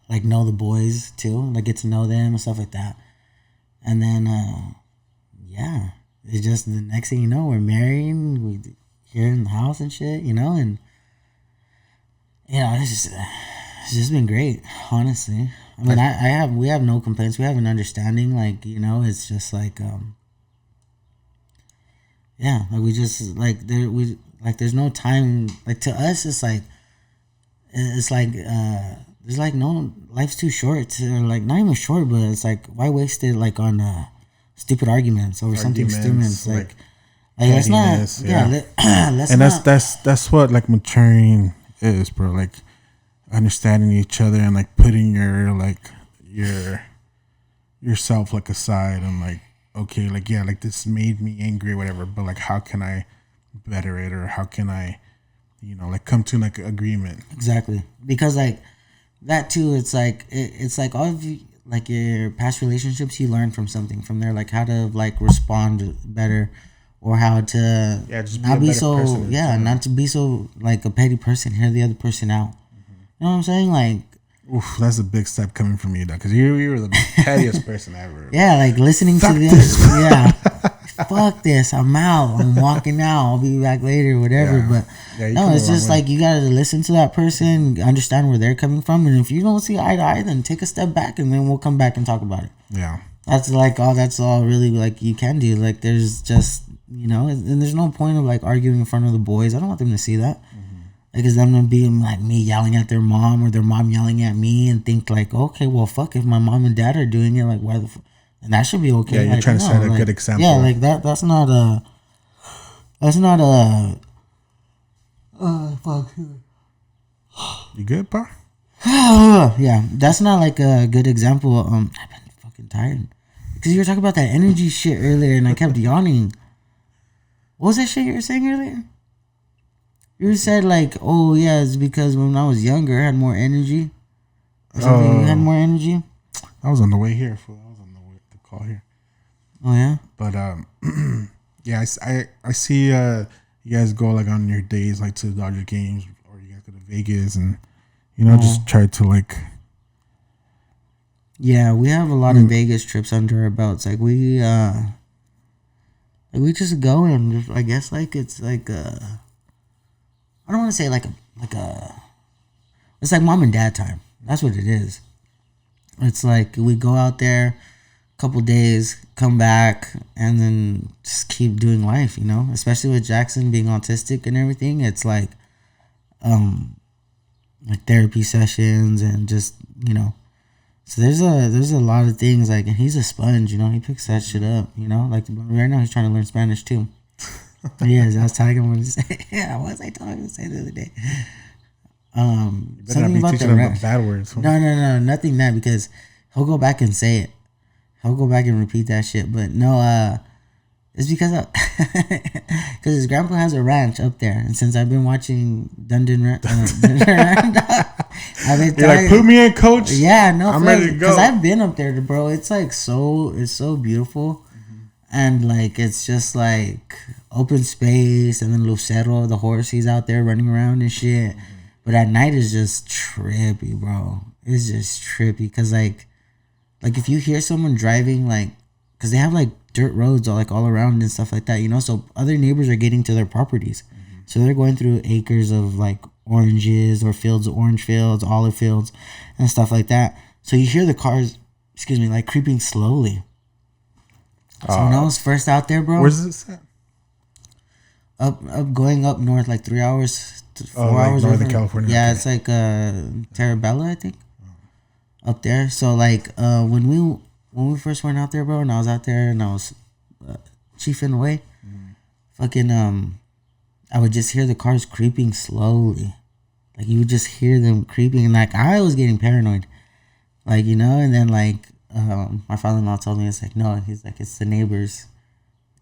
like, know the boys, too, like, get to know them and stuff like that. And then, yeah, it's just the next thing you know, we're married, we here in the house and shit, you know, and, you know, it's just been great, honestly. I mean, we have no complaints, we have an understanding, like, you know, it's just like, yeah, like, we just, like, there's no time, like, to us it's like there's like no, life's too short to, or like not even short, but it's like, why waste it like on stupid arguments over something stupid? It's like that's not, let's and not, that's what like maturing is, bro. Like understanding each other and like putting yourself like aside and like, okay, like, yeah, like this made me angry or whatever, but like how can I better it, or how can I, you know, like come to like an agreement? Exactly, because like that too, it's like it's like all of you, like your past relationships, you learn from something from there, like how to like respond better, or how to just not be so not to be so like a petty person, hear the other person out. You know what I'm saying? Like, oof, that's a big step coming from you, though, because you were the pettiest person ever. Yeah, like listening to this. Yeah, fuck this. I'm out. I'm walking out. I'll be back later, whatever. But no, it's just like you gotta listen to that person, understand where they're coming from, and if you don't see eye to eye, then take a step back, and then we'll come back and talk about it. Yeah, that's like all. That's all really like you can do. Like there's just, you know, and there's no point of like arguing in front of the boys. I don't want them to see that. Like, is them gonna be like me yelling at their mom or their mom yelling at me and think like, okay, well, fuck, if my mom and dad are doing it, like, why the fuck? And that should be okay. Yeah, you're like, trying to set a good example. Yeah, like that's not a. Fuck. You good, pa? Yeah, that's not like a good example. I've been fucking tired because you were talking about that energy shit earlier, and I kept yawning. What was that shit you were saying earlier? You said like, oh yeah, it's because when I was younger, I had more energy. Or something. You had more energy. I was on the way here, fool. I was on the way to call here. Oh yeah. But yeah, I see you guys go like on your days like to the Dodger games, or you guys go to Vegas and, you know, just try to like. Yeah, we have a lot of Vegas trips under our belts. Like we just go and just, I guess like it's like I don't want to say like a. It's like mom and dad time. That's what it is. It's like we go out there, a couple days, come back, and then just keep doing life. You know, especially with Jackson being autistic and everything. It's like therapy sessions and just, you know. So there's a lot of things, like, and he's a sponge. You know, he picks that shit up. You know, like right now he's trying to learn Spanish too. Yes, I was telling him what to say. Yeah, what was I telling him to say the other day? You better not be teaching him the bad words. No, nothing that, because he'll go back and say it. He'll go back and repeat that shit. But no, It's because because his grandpa has a ranch up there, and since I've been watching Dundon, I've been you're like, put me in, coach. Yeah, no, I'm ready to go. Because I've been up there, bro. It's like it's so beautiful, and like it's just like open space, and then Lucero, the horse, he's out there running around and shit. But at night it's just trippy, bro. It's just trippy because like if you hear someone driving, like, because they have like dirt roads all around and stuff like that, you know, so other neighbors are getting to their properties. So they're going through acres of like oranges or fields of orange fields, olive fields, and stuff like that. So you hear the cars, like creeping slowly. So when I was first out there, bro. Where's this at? Up going up north, like 3 hours to 4 hours. Northern California. Yeah, okay. it's like Terabella, I think. Up there. So like when we first went out there, bro, and I was out there and I was chiefing away, fucking I would just hear the cars creeping slowly. Like you would just hear them creeping, and like I was getting paranoid. Like, you know, and then like my father-in-law told me, it's like, no, he's like, it's the neighbors.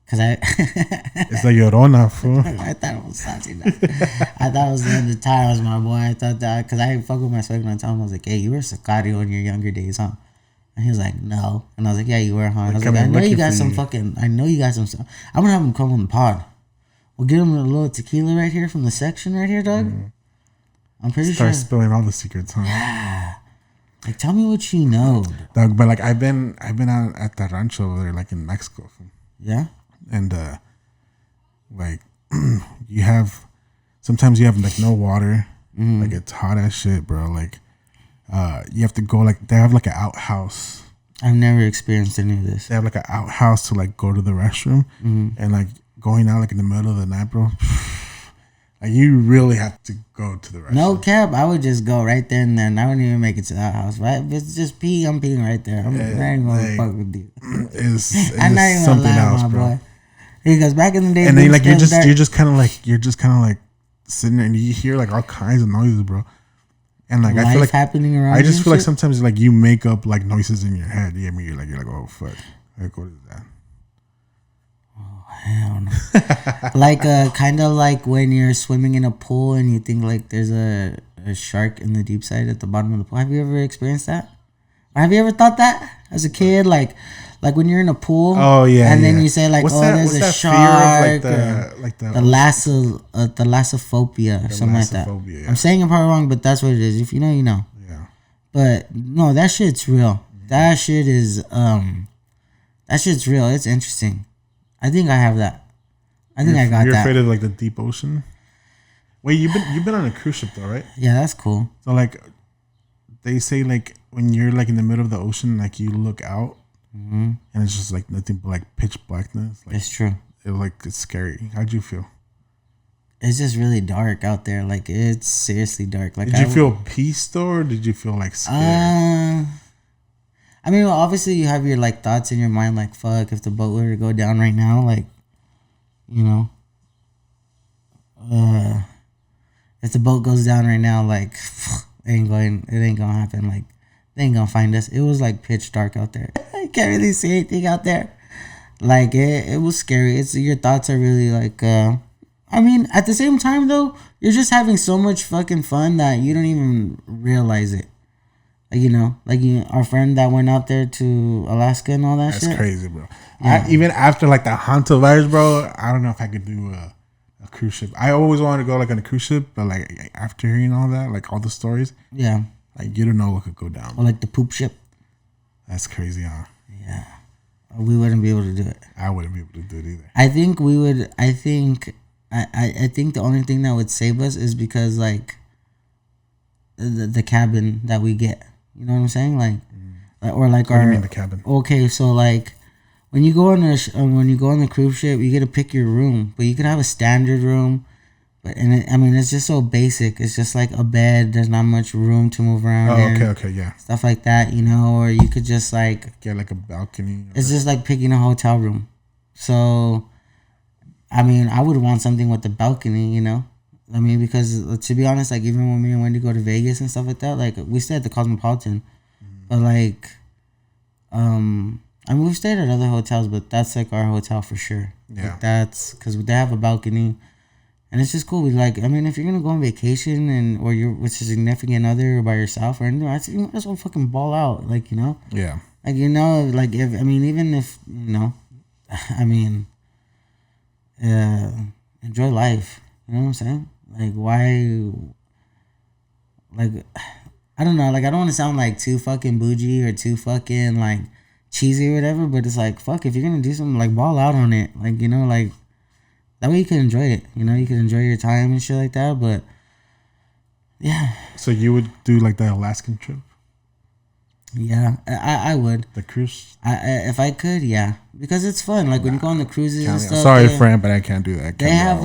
Cause it's the Llorona, fool. I thought it was something. I thought it was the tires, my boy. I thought that, because I fuck with my swagger and I told him, I was like, hey, you were Sicario in your younger days, huh? And he was like, no. And I was like, yeah, you were, huh? And I was like, I know you got some stuff. I'm gonna have him come on the pod. We'll get him a little tequila right here from the section right here, dog. I'm pretty sure. Start spilling all the secrets, huh? Yeah. Like, tell me what you know, dog. But like, I've been out at the rancho over there, like in Mexico. Yeah. And like sometimes you have like no water, like it's hot as shit, bro. Like you have to go, like they have like an outhouse. I've never experienced any of this. They have like an outhouse to like go to the restroom, and like going out like in the middle of the night, bro. Like you really have to go to the restroom. No cap, I would just go right there and then. I wouldn't even make it to that house. Right? If it's just pee, I'm peeing right there. I'm not even gonna fuck with you. I'm not even something gonna lie, else, my bro. Boy. Because back in the day, and then like you're just kind of like sitting there and you hear like all kinds of noises, bro. And like I feel like happening around. I just feel like sometimes like you make up like noises in your head. You know, you're like oh fuck, like what is that? Oh hell no! Like kind of like when you're swimming in a pool and you think like there's a shark in the deep side at the bottom of the pool. Have you ever experienced that? Or have you ever thought that as a kid, like when you're in a pool, and then you say like, there's a shark, the lassophobia or something like that. Yeah. I'm saying it probably wrong, but that's what it is. If you know, you know. Yeah. But no, that shit's real. That shit is that shit's real. It's interesting. I think I have that. I got that. You're afraid of like the deep ocean? Wait, you've been on a cruise ship though, right? Yeah, that's cool. So like, they say like when you're like in the middle of the ocean, like you look out. And it's just like nothing but like pitch blackness. Like, it's true. It's scary. How'd you feel? It's just really dark out there. Like it's seriously dark. Like, did you feel peace though, or did you feel like scared? I mean, well, obviously you have your like thoughts in your mind, like fuck, if the boat were to go down right now, like, you know, if the boat goes down right now, like, it ain't gonna happen. Like, they ain't gonna find us. It was like pitch dark out there. I can't really see anything out there. Like it was scary. It's your thoughts are really like. I mean, at the same time though, you're just having so much fucking fun that you don't even realize it. Like, you know, like our friend that went out there to Alaska and all that shit. That's crazy, bro. Yeah. Even after like the Hanto virus, bro, I don't know if I could do a cruise ship. I always wanted to go like on a cruise ship, but like after hearing all that, like all the stories, yeah. Like, you don't know what could go down. Or like the poop ship. That's crazy, huh? Yeah. We wouldn't be able to do it. I wouldn't be able to do it either. I think we would. I think the only thing that would save us is because, like, the cabin that we get. You know what I'm saying? Like, or like what do you mean the cabin? Okay, so like, when you go on the cruise ship, you get to pick your room. But you could have a standard room. It's just so basic. It's just like a bed. There's not much room to move around. Oh, okay, yeah. Stuff like that, you know, or you could just like get like a balcony. It's just like picking a hotel room. So, I mean, I would want something with a balcony, you know. I mean, because to be honest, like even when me and Wendy go to Vegas and stuff like that, like we stay at the Cosmopolitan, but like, I mean, we've stayed at other hotels, but that's like our hotel for sure. Yeah. Like that's because they have a balcony, and it's just cool. We like, I mean, if you're gonna go on vacation or you're with a significant other or by yourself or anything, I think you might as well fucking ball out. Like, you know. Yeah. Like, you know, like if I mean, even if you know, I mean, enjoy life. You know what I'm saying? Like, why? Like, I don't know. Like, I don't want to sound like too fucking bougie or too fucking like cheesy or whatever. But it's like, fuck, if you're gonna do something, like, ball out on it. Like, you know, like that way you can enjoy it. You know, you can enjoy your time and shit like that. But yeah. So you would do like the Alaskan trip? Yeah, I would. The cruise? If I could, yeah, because it's fun. Like when you go on the cruises and stuff. Sorry, friend, but I can't do that. They have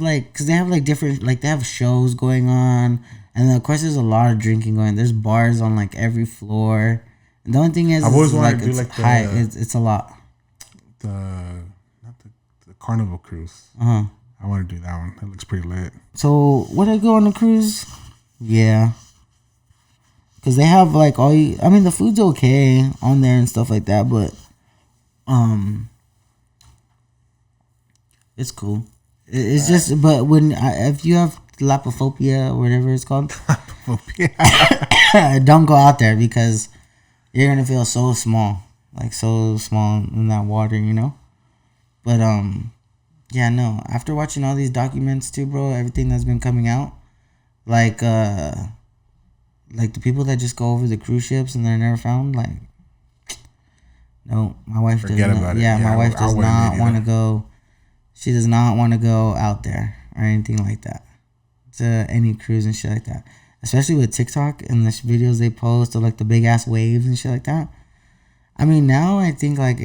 like, cause they have like different, like they have shows going on, and then of course there's a lot of drinking going. There's bars on like every floor. And the only thing is, I've always like, wanted to do it's like high. It's a lot. Not the Carnival cruise. I want to do that one. It looks pretty lit. So would I go on a cruise? Yeah. Cause they have like I mean the food's okay on there and stuff like that, but it's cool. It's just, but if you have lapophobia or whatever it's called, don't go out there because you're gonna feel so small in that water, you know. But yeah, no. After watching all these documents too, bro, everything that's been coming out, like the people that just go over the cruise ships and they're never found, like, no, my wife doesn't. Yeah, my wife does not want to go. She does not want to go out there or anything like that to any cruise and shit like that. Especially with TikTok and the videos they post of like the big ass waves and shit like that. I mean, now I think like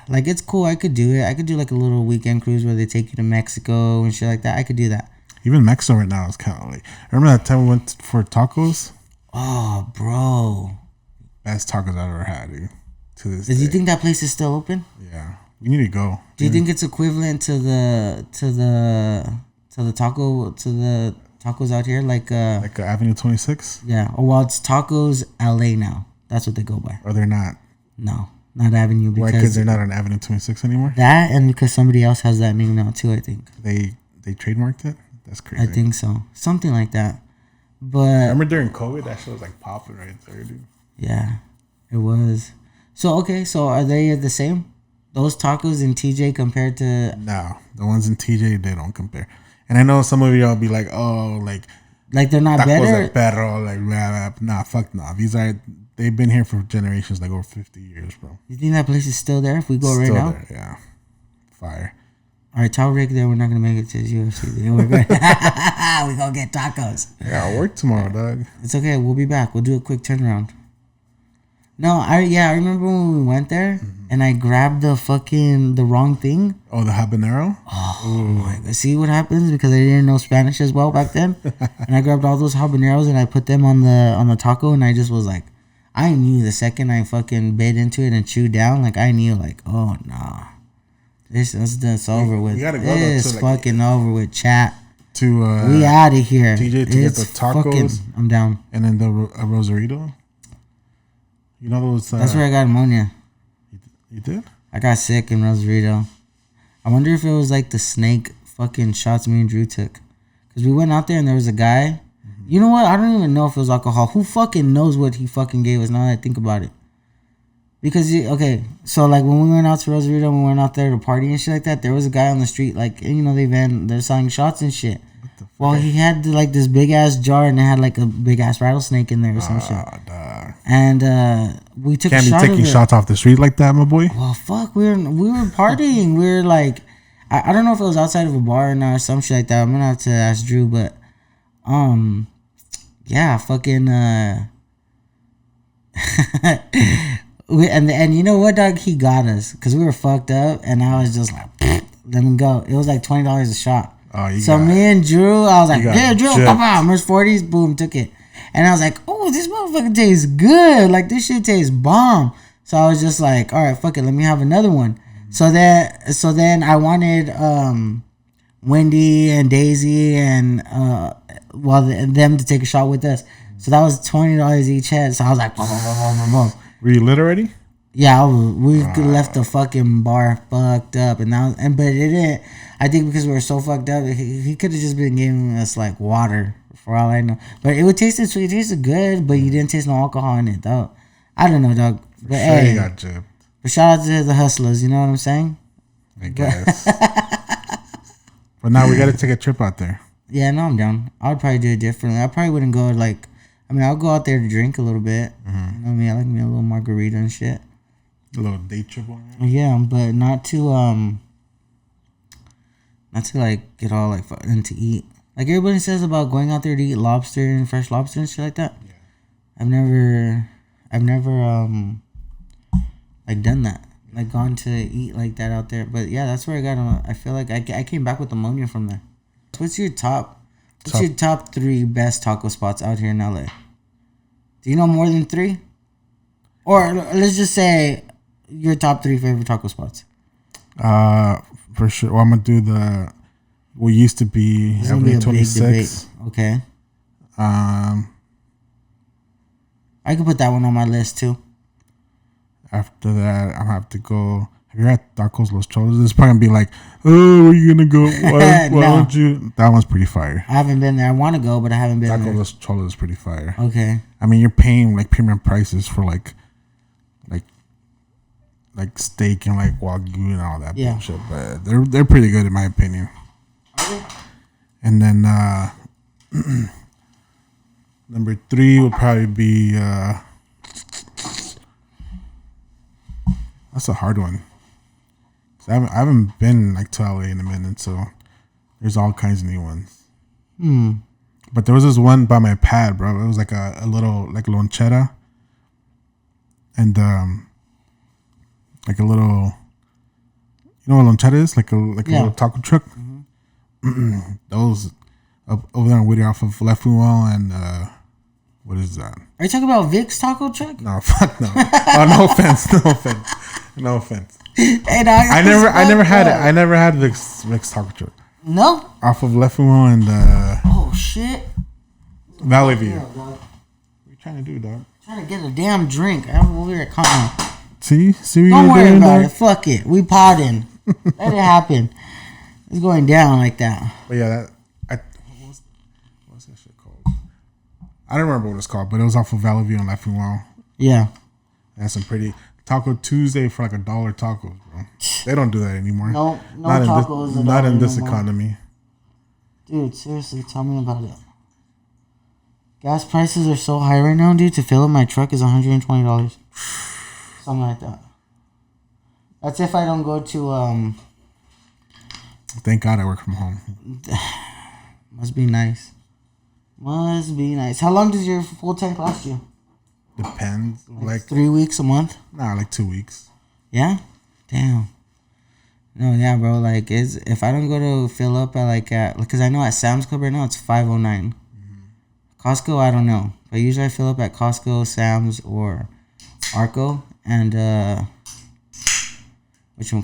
like it's cool. I could do it. I could do like a little weekend cruise where they take you to Mexico and shit like that. I could do that. Even Mexico right now is kind of like. Remember that time we went for tacos? Oh, bro. Best tacos I've ever had, dude. To this Do you think that place is still open? Yeah. You need to go. Do you think it's equivalent to the tacos out here? Like Avenue 26? Yeah. Or well, it's Tacos LA now. That's what they go by. Or they're not? No. Not Avenue. Why? Because they're not on Avenue 26 anymore? That and because somebody else has that name now too, I think. They trademarked it? That's crazy. I think so. Something like that. But I remember during COVID, that shit was like popping right there, dude. Yeah, it was. So, okay, so are they the same? Those tacos in TJ compared to... No, the ones in TJ, they don't compare. And I know some of y'all be like, oh, like they're not tacos better? like Perro, like, nah, fuck nah. They've been here for generations, like over 50 years, bro. You think that place is still there if we go right now? There, yeah. Fire. All right, tell Rick that we're not going to make it to his UFC. We're good. We're going to get tacos. Yeah, I'll work tomorrow, dog. It's okay. We'll be back. We'll do a quick turnaround. No, I remember when we went there and I grabbed the wrong thing. Oh, the habanero? Oh, my God. See what happens? Because I didn't know Spanish as well back then. And I grabbed all those habaneros and I put them on the taco and I just was like, I knew the second I fucking bit into it and chewed down, like I knew like, oh, nah. This over with. You gotta go it's fucking over with, chat. We out of here. TJ to get the tacos. I'm down. And then the Rosarito. You know those. That's where I got pneumonia. You did? I got sick in Rosarito. I wonder if it was like the snake fucking shots me and Drew took. Because we went out there and there was a guy. Mm-hmm. You know what? I don't even know if it was alcohol. Who fucking knows what he fucking gave us now that I think about it? Because, okay, so, like, when we went out to Rosarito and we went out there to party and shit like that, there was a guy on the street, like, you know, they're selling shots and shit. Well, he had, like, this big-ass jar and it had, like, a big-ass rattlesnake in there or some shit. Dog. And we took a shot of it. Can't be taking shots off the street like that, my boy. Well, fuck, we were partying. We were, like, I don't know if it was outside of a bar or not or some shit like that. I'm going to have to ask Drew, but, yeah, fucking, And you know what, dog? He got us because we were fucked up, and I was just like, let me go. It was like $20 a shot. Oh, me and Drew, I was like, yeah, Drew, come on, Merce 40s, boom, took it, and I was like, oh, this motherfucker tastes good. Like this shit tastes bomb. So I was just like, all right, fuck it, let me have another one. So then I wanted Wendy and Daisy and them to take a shot with us. So that was $20 each head. So I was like, boom. Were you lit already? Yeah, we left the fucking bar fucked up, but it didn't. I think because we were so fucked up, he could have just been giving us like water for all I know. But it would taste sweet, it tasted good, but you didn't taste no alcohol in it, though. I don't know, dog. But sure, you got gypped. But shout out to the hustlers, you know what I'm saying? I guess. But now we got to take a trip out there. Yeah, no, I'm down. I would probably do it differently. I probably wouldn't go I'll go out there to drink a little bit. Mm-hmm. You know what I mean? I like me a little margarita and shit. A little day trip on that? Yeah, but not to like get all like into eat. Like everybody says about going out there to eat lobster and fresh lobster and shit like that. Yeah. I've never like done that. Like gone to eat like that out there. But yeah, that's where I feel like I came back with ammonia from there. What's your top 3 best taco spots out here in LA? Do you know more than 3? Or let's just say your top 3 favorite taco spots. For sure. Well, I'm gonna do what used to be every 26. Okay. I could put that one on my list too. After that, I'll have to go. Have you had Tacos Los Cholos? This is probably gonna be like, oh, where you gonna go? Why don't you? That one's pretty fire. I haven't been there. I want to go, but I haven't been there. Tacos Los Cholos is pretty fire. Okay. I mean, you're paying like premium prices for like steak and like Wagyu and all that bullshit, but they're pretty good in my opinion. Okay. And then number 3 would probably be that's a hard one. I haven't been like to LA in a minute, so there's all kinds of new ones. But there was this one by my pad, bro. It was like a little like lonchera, and like a little, you know what lonchera is? Like a little taco truck. Mm-hmm. Those over there on Whittier off of Lefty-Well and what is that? Are you talking about Vic's taco truck? No, fuck no. Oh, no offense. Hey, dog, I never had it. I never had Vic's taco truck. No. Off of Lefty-Well and oh shit. Valley View. What are you trying to do, dog? Trying to get a damn drink. I'm over here. Come on. See what Don't you're worry doing, about dog? it. Fuck it. We potting. Let it happen. It's going down like that. But yeah, what's that shit called? I don't remember what it's called, but it was off of Valley View and Lefty-Well. Yeah. That's some pretty Taco Tuesday for like $1 tacos, bro. They don't do that anymore. No not tacos. Not in this economy. Dude, seriously, tell me about it. Gas prices are so high right now, dude. To fill up my truck is $120. Something like that. That's if I don't go to Thank God I work from home. Must be nice. How long does your full tank last you? Depends. Like 3 weeks, a month? Nah, like 2 weeks. Yeah? Damn. No, yeah, bro. Like, if I don't go to fill up because I know at Sam's Club right now it's $5.09. Mm-hmm. Costco, I don't know, but usually I fill up at Costco, Sam's, or Arco, and what you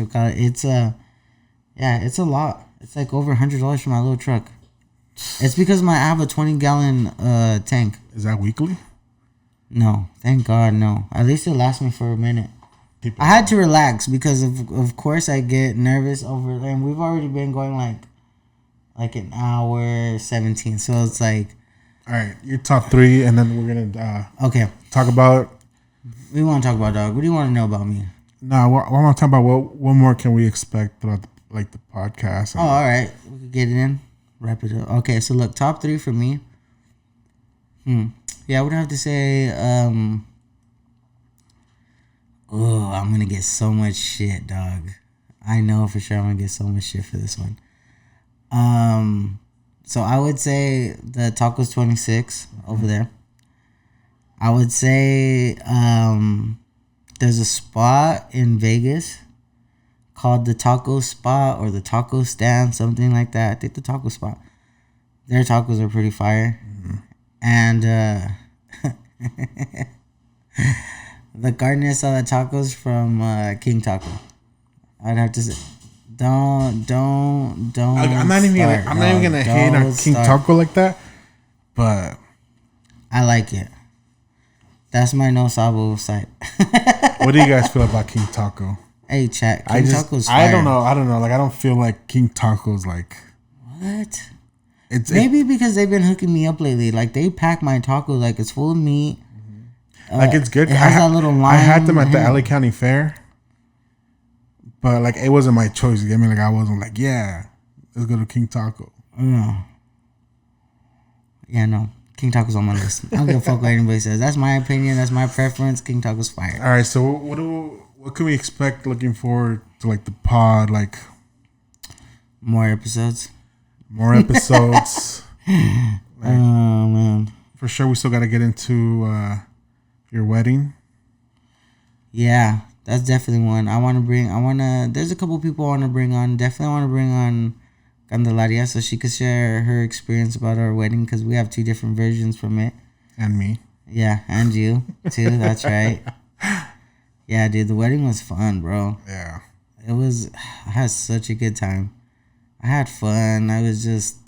call it? It's it's a lot. It's like over $100 for my little truck. It's because I have a 20-gallon tank. Is that weekly? No, thank God, no. At least it lasts me for a minute. I had to relax because of course I get nervous over, and we've already been going like an hour 17. So it's like, all right, your top 3, and then we're gonna talk about. We want to talk about, dog. What do you want to know about me? No, I want to talk about what more can we expect throughout the podcast. All right, we can get it in, wrap it up. Okay, so look, top 3 for me. Yeah, I would have to say, I'm gonna get so much shit, dog. I know for sure I'm gonna get so much shit for this one. So I would say the Tacos 26 over there. I would say there's a spot in Vegas called the Taco Spot or the Taco Stand, something like that. I think the Taco Spot. Their tacos are pretty fire. Mm-hmm. And the carne asada tacos from King Taco. I'd have to say, don't. I'm not even gonna hate on King Taco like that, but I like it. That's my no sabo side. What do you guys feel about King Taco? Hey, chat. King Taco's fire. I don't know. Like, I don't feel like King Taco's like... What? Maybe because they've been hooking me up lately. Like, they pack my taco like it's full of meat. Like, it's good. It has that little lime. I had them at the LA County Fair. But, like, it wasn't my choice. You get me? Like, I wasn't like, yeah, let's go to King Taco. Yeah, no. King Taco's on my list. I don't give a fuck what anybody says. That's my opinion. That's my preference. King Taco's fire. All right, so what can we expect looking forward to, like, the pod? Like, more episodes. Like, oh, man. For sure, we still got to get into your wedding. Yeah, that's definitely one. There's a couple people I want to bring on. Definitely want to bring on Candelaria so she could share her experience about our wedding because we have 2 different versions from it. And me. Yeah, and you too. That's right. Yeah, dude, the wedding was fun, bro. Yeah. I had such a good time. I had fun. I was just...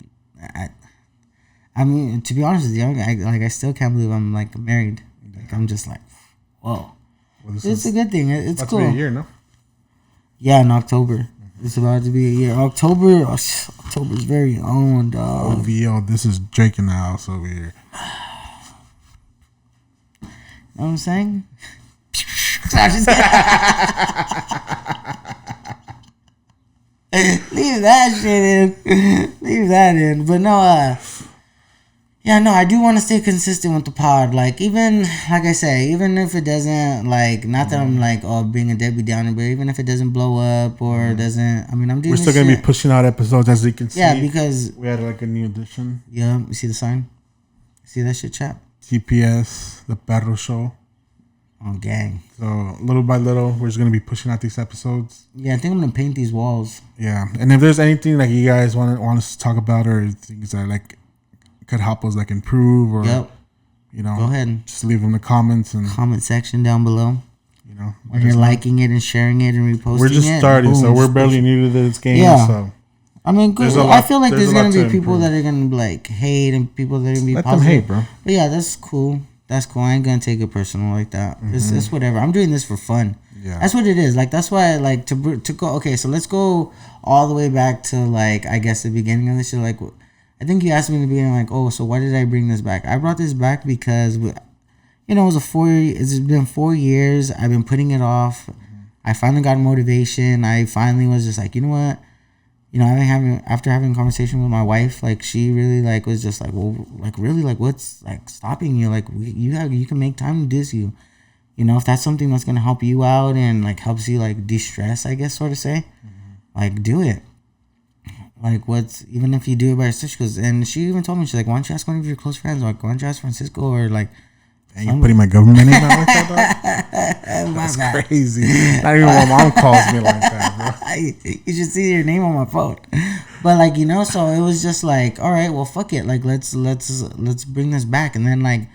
I mean, to be honest with you, I still can't believe I'm, like, married. Like, I'm just like, whoa. Well, it's a good thing. It's cool. About to be a year, no? Yeah, in October. It's about to be a year. October's very own, dog. OVO, this is Drake in the house over here. Know what I'm saying? Leave that shit in. Leave that in. But no, yeah, no, I do want to stay consistent with the pod. Like, even, like I say, even if it doesn't, like, not that I'm, like, being a Debbie Downer, but even if it doesn't blow up or doesn't, I mean, I'm doing We're still going to be pushing out episodes, as you can see. Yeah, because... we had, like, a new addition. Yeah, you see the sign? See that shit, chat? TPS, the Perro show. Oh, gang. So, little by little, we're just going to be pushing out these episodes. Yeah, I think I'm going to paint these walls. Yeah, and if there's anything, like, you guys want us to talk about or things that, like, could help us, like, improve or, you know, go ahead. Just leave them in the comments and comment section down below. You know, when you're liking it and sharing it and reposting it. We're just starting, so we're barely new to this game. Yeah. So I mean, good. I feel like there's gonna be people that are gonna like hate and people that are gonna be positive. Let them hate, bro. But yeah, that's cool. That's cool. I ain't gonna take it personal like that. It's whatever. I'm doing this for fun. Yeah. That's what it is. Like, that's why I like to go. Okay, so let's go all the way back to, like, I guess the beginning of this shit. Like, I think you asked me in the beginning, like, oh, so why did I bring this back? I brought this back because, you know, it's been 4 years. I've been putting it off. I finally got motivation. I finally was just like, you know what? You know, after having a conversation with my wife, like, she really, like, was just like, well, like, really, like, what's, like, stopping you? Like, you can make time to do this. You know, if that's something that's going to help you out and, like, helps you, like, de-stress, I guess, sort of say, like, do it. Like, even if you do it by yourself, and she even told me, she's like, why don't you ask one of your close friends? Like, why don't you ask Francisco or, like, and you putting my government name out like that, dog? That's crazy. Not even my mom calls me like that, bro. You should see your name on my phone. But, like, you know, so it was just like, all right, well, fuck it. Like, let's bring this back. And then, like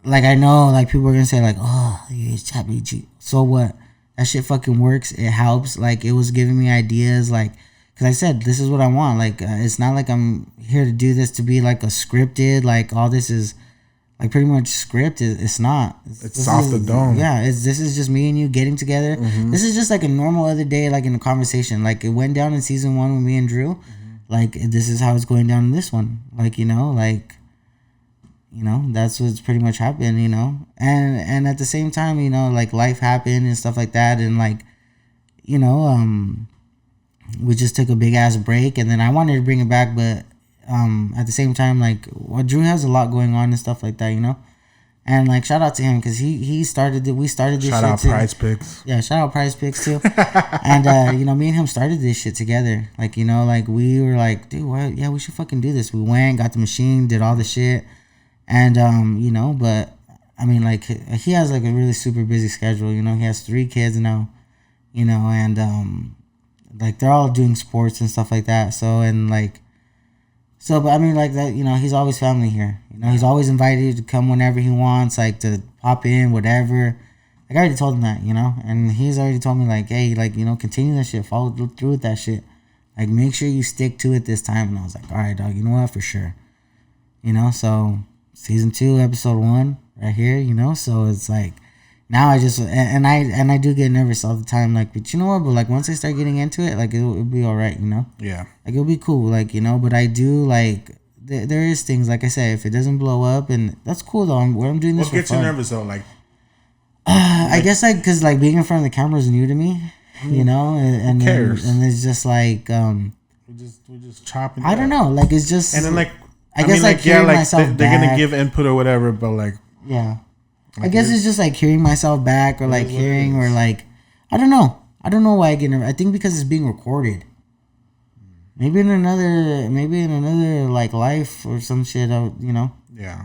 I know, like, people are gonna say, like, oh, it's ChatGPT. So what? That shit fucking works. It helps. Like, it was giving me ideas. Like, because I said, this is what I want. Like, it's not like I'm here to do this to be, like, a scripted. Like, all this is, like, pretty much scripted. It's not. It's off the dome. Yeah, this is just me and you getting together. This is just like a normal other day, like, in a conversation. Like, it went down in season 1 with me and Drew. Like, this is how it's going down in this one. Like, you know, that's what's pretty much happened, you know. And at the same time, you know, like, life happened and stuff like that. And, like, you know, we just took a big ass break. And then I wanted to bring it back, but at the same time, like, Drew has a lot going on and stuff like that, you know. And, like, shout out to him because we started this shit. Shout out Prize Picks. Yeah, shout out Prize Picks too. And you know, me and him started this shit together. Like, you know, like, we were like, dude, what? Yeah, we should fucking do this. We went, got the machine, did all the shit. And you know, but I mean, like, he has, like, a really super busy schedule, you know. He has 3 kids now, you know, and like, they're all doing sports and stuff like that. So, and, like, but I mean, like, that, you know, he's always family here. You know, he's always invited to come whenever he wants, like, to pop in, whatever. Like, I already told him that, you know, and he's already told me, like, hey, like, you know, continue that shit, follow through with that shit. Like, make sure you stick to it this time. And I was like, all right, dog, you know what, for sure. You know, so season 2, episode 1, right here, you know. So it's like now I just and I do get nervous all the time. Like, but you know what? But like once I start getting into it, like it'll be all right, you know. Yeah. Like it'll be cool, like, you know. But I do like there is things, like I said, if it doesn't blow up, and that's cool though. I'm doing this. What gets you nervous though? Like, I guess like because like being in front of the camera is new to me, you know, and who cares? And it's just like we're just chopping. I don't know, like it's just and then like I guess like hearing myself they're back. gonna give input or whatever, but like yeah, like I guess it's just like hearing myself back or like hearing or like I don't know why I get nervous. I think because it's being recorded. Maybe in another like life or some shit, you know. Yeah.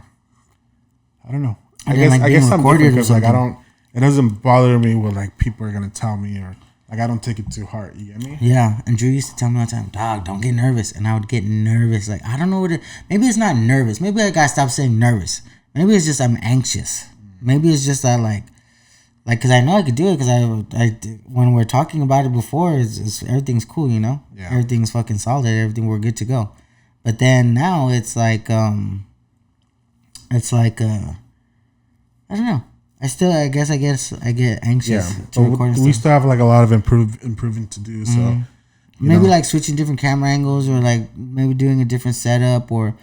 I don't know. I guess I'm different because like I don't. It doesn't bother me what like people are gonna tell me or like I don't take it too hard. You get me? Yeah. And Drew used to tell me all the time, dog, don't get nervous, and I would get nervous. Like I don't know what it. Maybe it's not nervous. Maybe I gotta stop saying nervous. Maybe it's just I'm anxious. Maybe it's just that like because I know I could do it because I when we're talking about it before, it's everything's cool, you know. Yeah. Everything's fucking solid. Everything we're good to go. But then now it's like I don't know. I guess I get anxious to record we still have like a lot of improving to do. So maybe like switching different camera angles or like maybe doing a different setup or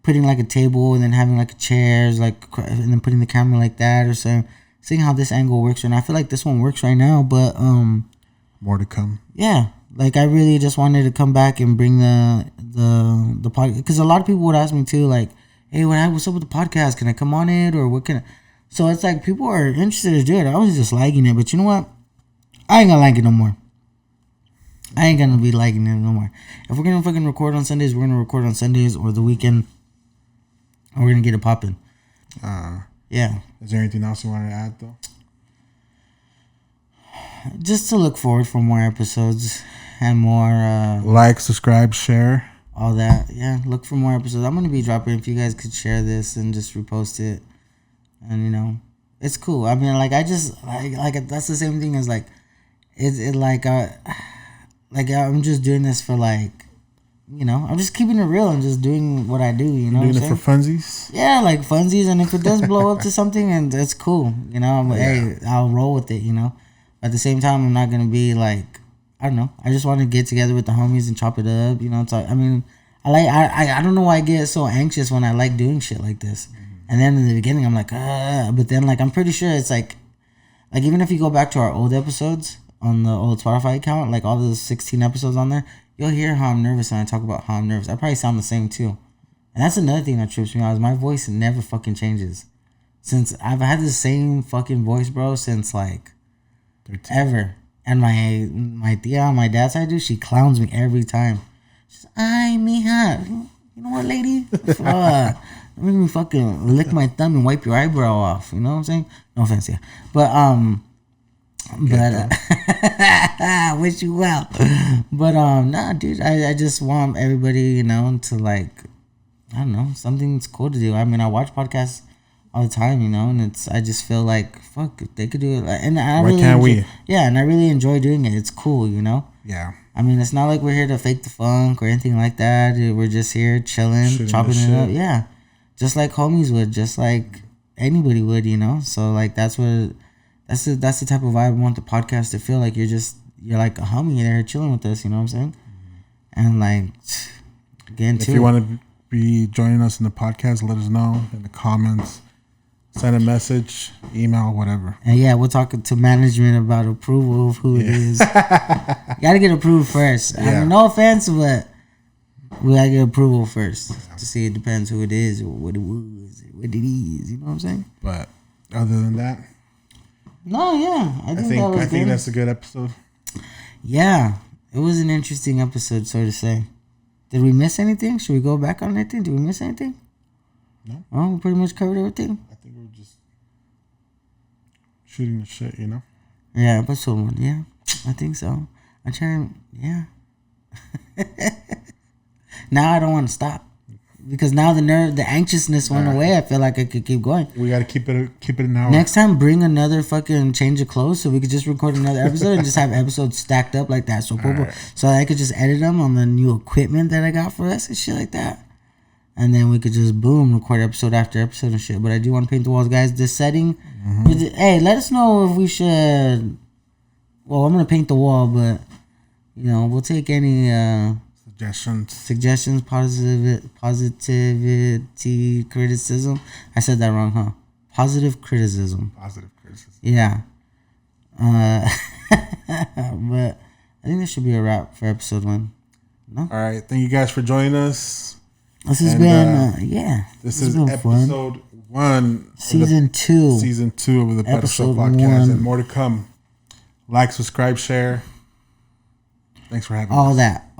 putting like a table and then having like chairs like and then putting the camera like that or so. Seeing how this angle works, and I feel like this one works right now, but more to come. Yeah, like I really just wanted to come back and bring the podcast because a lot of people would ask me too, like, "Hey, what's up with the podcast? Can I come on it or what can?" So it's like people are interested to do it. I was just liking it, but you know what? I ain't gonna like it no more. I ain't gonna be liking it no more. If we're gonna fucking record on Sundays, we're gonna record on Sundays or the weekend, or we're gonna get it popping. Yeah. Is there anything else you wanted to add though? Just to look forward for more episodes and more like, subscribe, share, all that. Yeah, look for more episodes. I'm gonna be dropping. If you guys could share this and just repost it, and you know, it's cool. I mean, like I just like that's the same thing as like it like I'm just doing this for like. You know, I'm just keeping it real and just doing what I do, you know. Doing it for funsies? Yeah, like funsies. And if it does blow up to something, and it's cool, you know, hey, I'll roll with it, you know. At the same time, I'm not going to be like, I don't know. I just want to get together with the homies and chop it up, you know. I mean, I don't know why I get so anxious when I like doing shit like this. And then in the beginning, I'm like, but then like, I'm pretty sure it's like even if you go back to our old episodes on the old Spotify account, like all those 16 episodes on there, you'll hear how I'm nervous when I talk about how I'm nervous. I probably sound the same too. And that's another thing that trips me out is my voice never fucking changes. Since I've had the same fucking voice, bro, since like 13. Ever. And my tia on my dad's side, dude, she clowns me every time. She's ay, mija. You know what, lady? Let me fucking lick my thumb and wipe your eyebrow off. You know what I'm saying? No offense, yeah. But I wish you well. But nah, dude, I just want everybody, you know, to like, I don't know, something's cool to do. I mean, I watch podcasts all the time, you know, and I just feel like fuck, they could do it. And why can't we? Yeah, and I really enjoy doing it. It's cool, you know. Yeah. I mean, it's not like we're here to fake the funk or anything like that. We're just here chilling, chopping it up. Yeah, just like homies would, just like anybody would, you know. So like that's the type of vibe I want the podcast to feel like. You're like a homie there chilling with us, you know what I'm saying? And like, again, if you want to be joining us in the podcast, let us know in the comments. Send a message, email, whatever. And yeah, we'll talk to management about approval of who it is. Gotta get approved first. I mean, no offense, but we gotta get approval first to see. It depends who it is or what it was, what it is. You know what I'm saying? But other than that, no, yeah, I think that's a good episode. Yeah, it was an interesting episode, so to say. Did we miss anything? Should we go back on anything? Did we miss anything? No. Oh, we pretty much covered everything. I think we're just shooting the shit, you know? Yeah, episode 1, yeah. I think so. I'm trying, yeah. Now I don't want to stop. Because now the anxiousness went away. I feel like I could keep going. We got to keep it an hour. Next time, bring another fucking change of clothes so we could just record another episode and just have episodes stacked up like that. So I could just edit them on the new equipment that I got for us and shit like that. and then we could just boom record episode after episode and shit. But I do want to paint the walls, guys. This setting, hey, let us know if we should. Well, I'm gonna paint the wall, but we'll take any suggestions, positivity, criticism. I said that wrong, huh? Positive criticism. Yeah. But I think this should be a wrap for episode 1. No? All right. Thank you guys for joining us. This has been, This is episode 1. Season 2. Season 2 of the Better Show podcast. 1. And more to come. Like, subscribe, share. Thanks for having us. All that.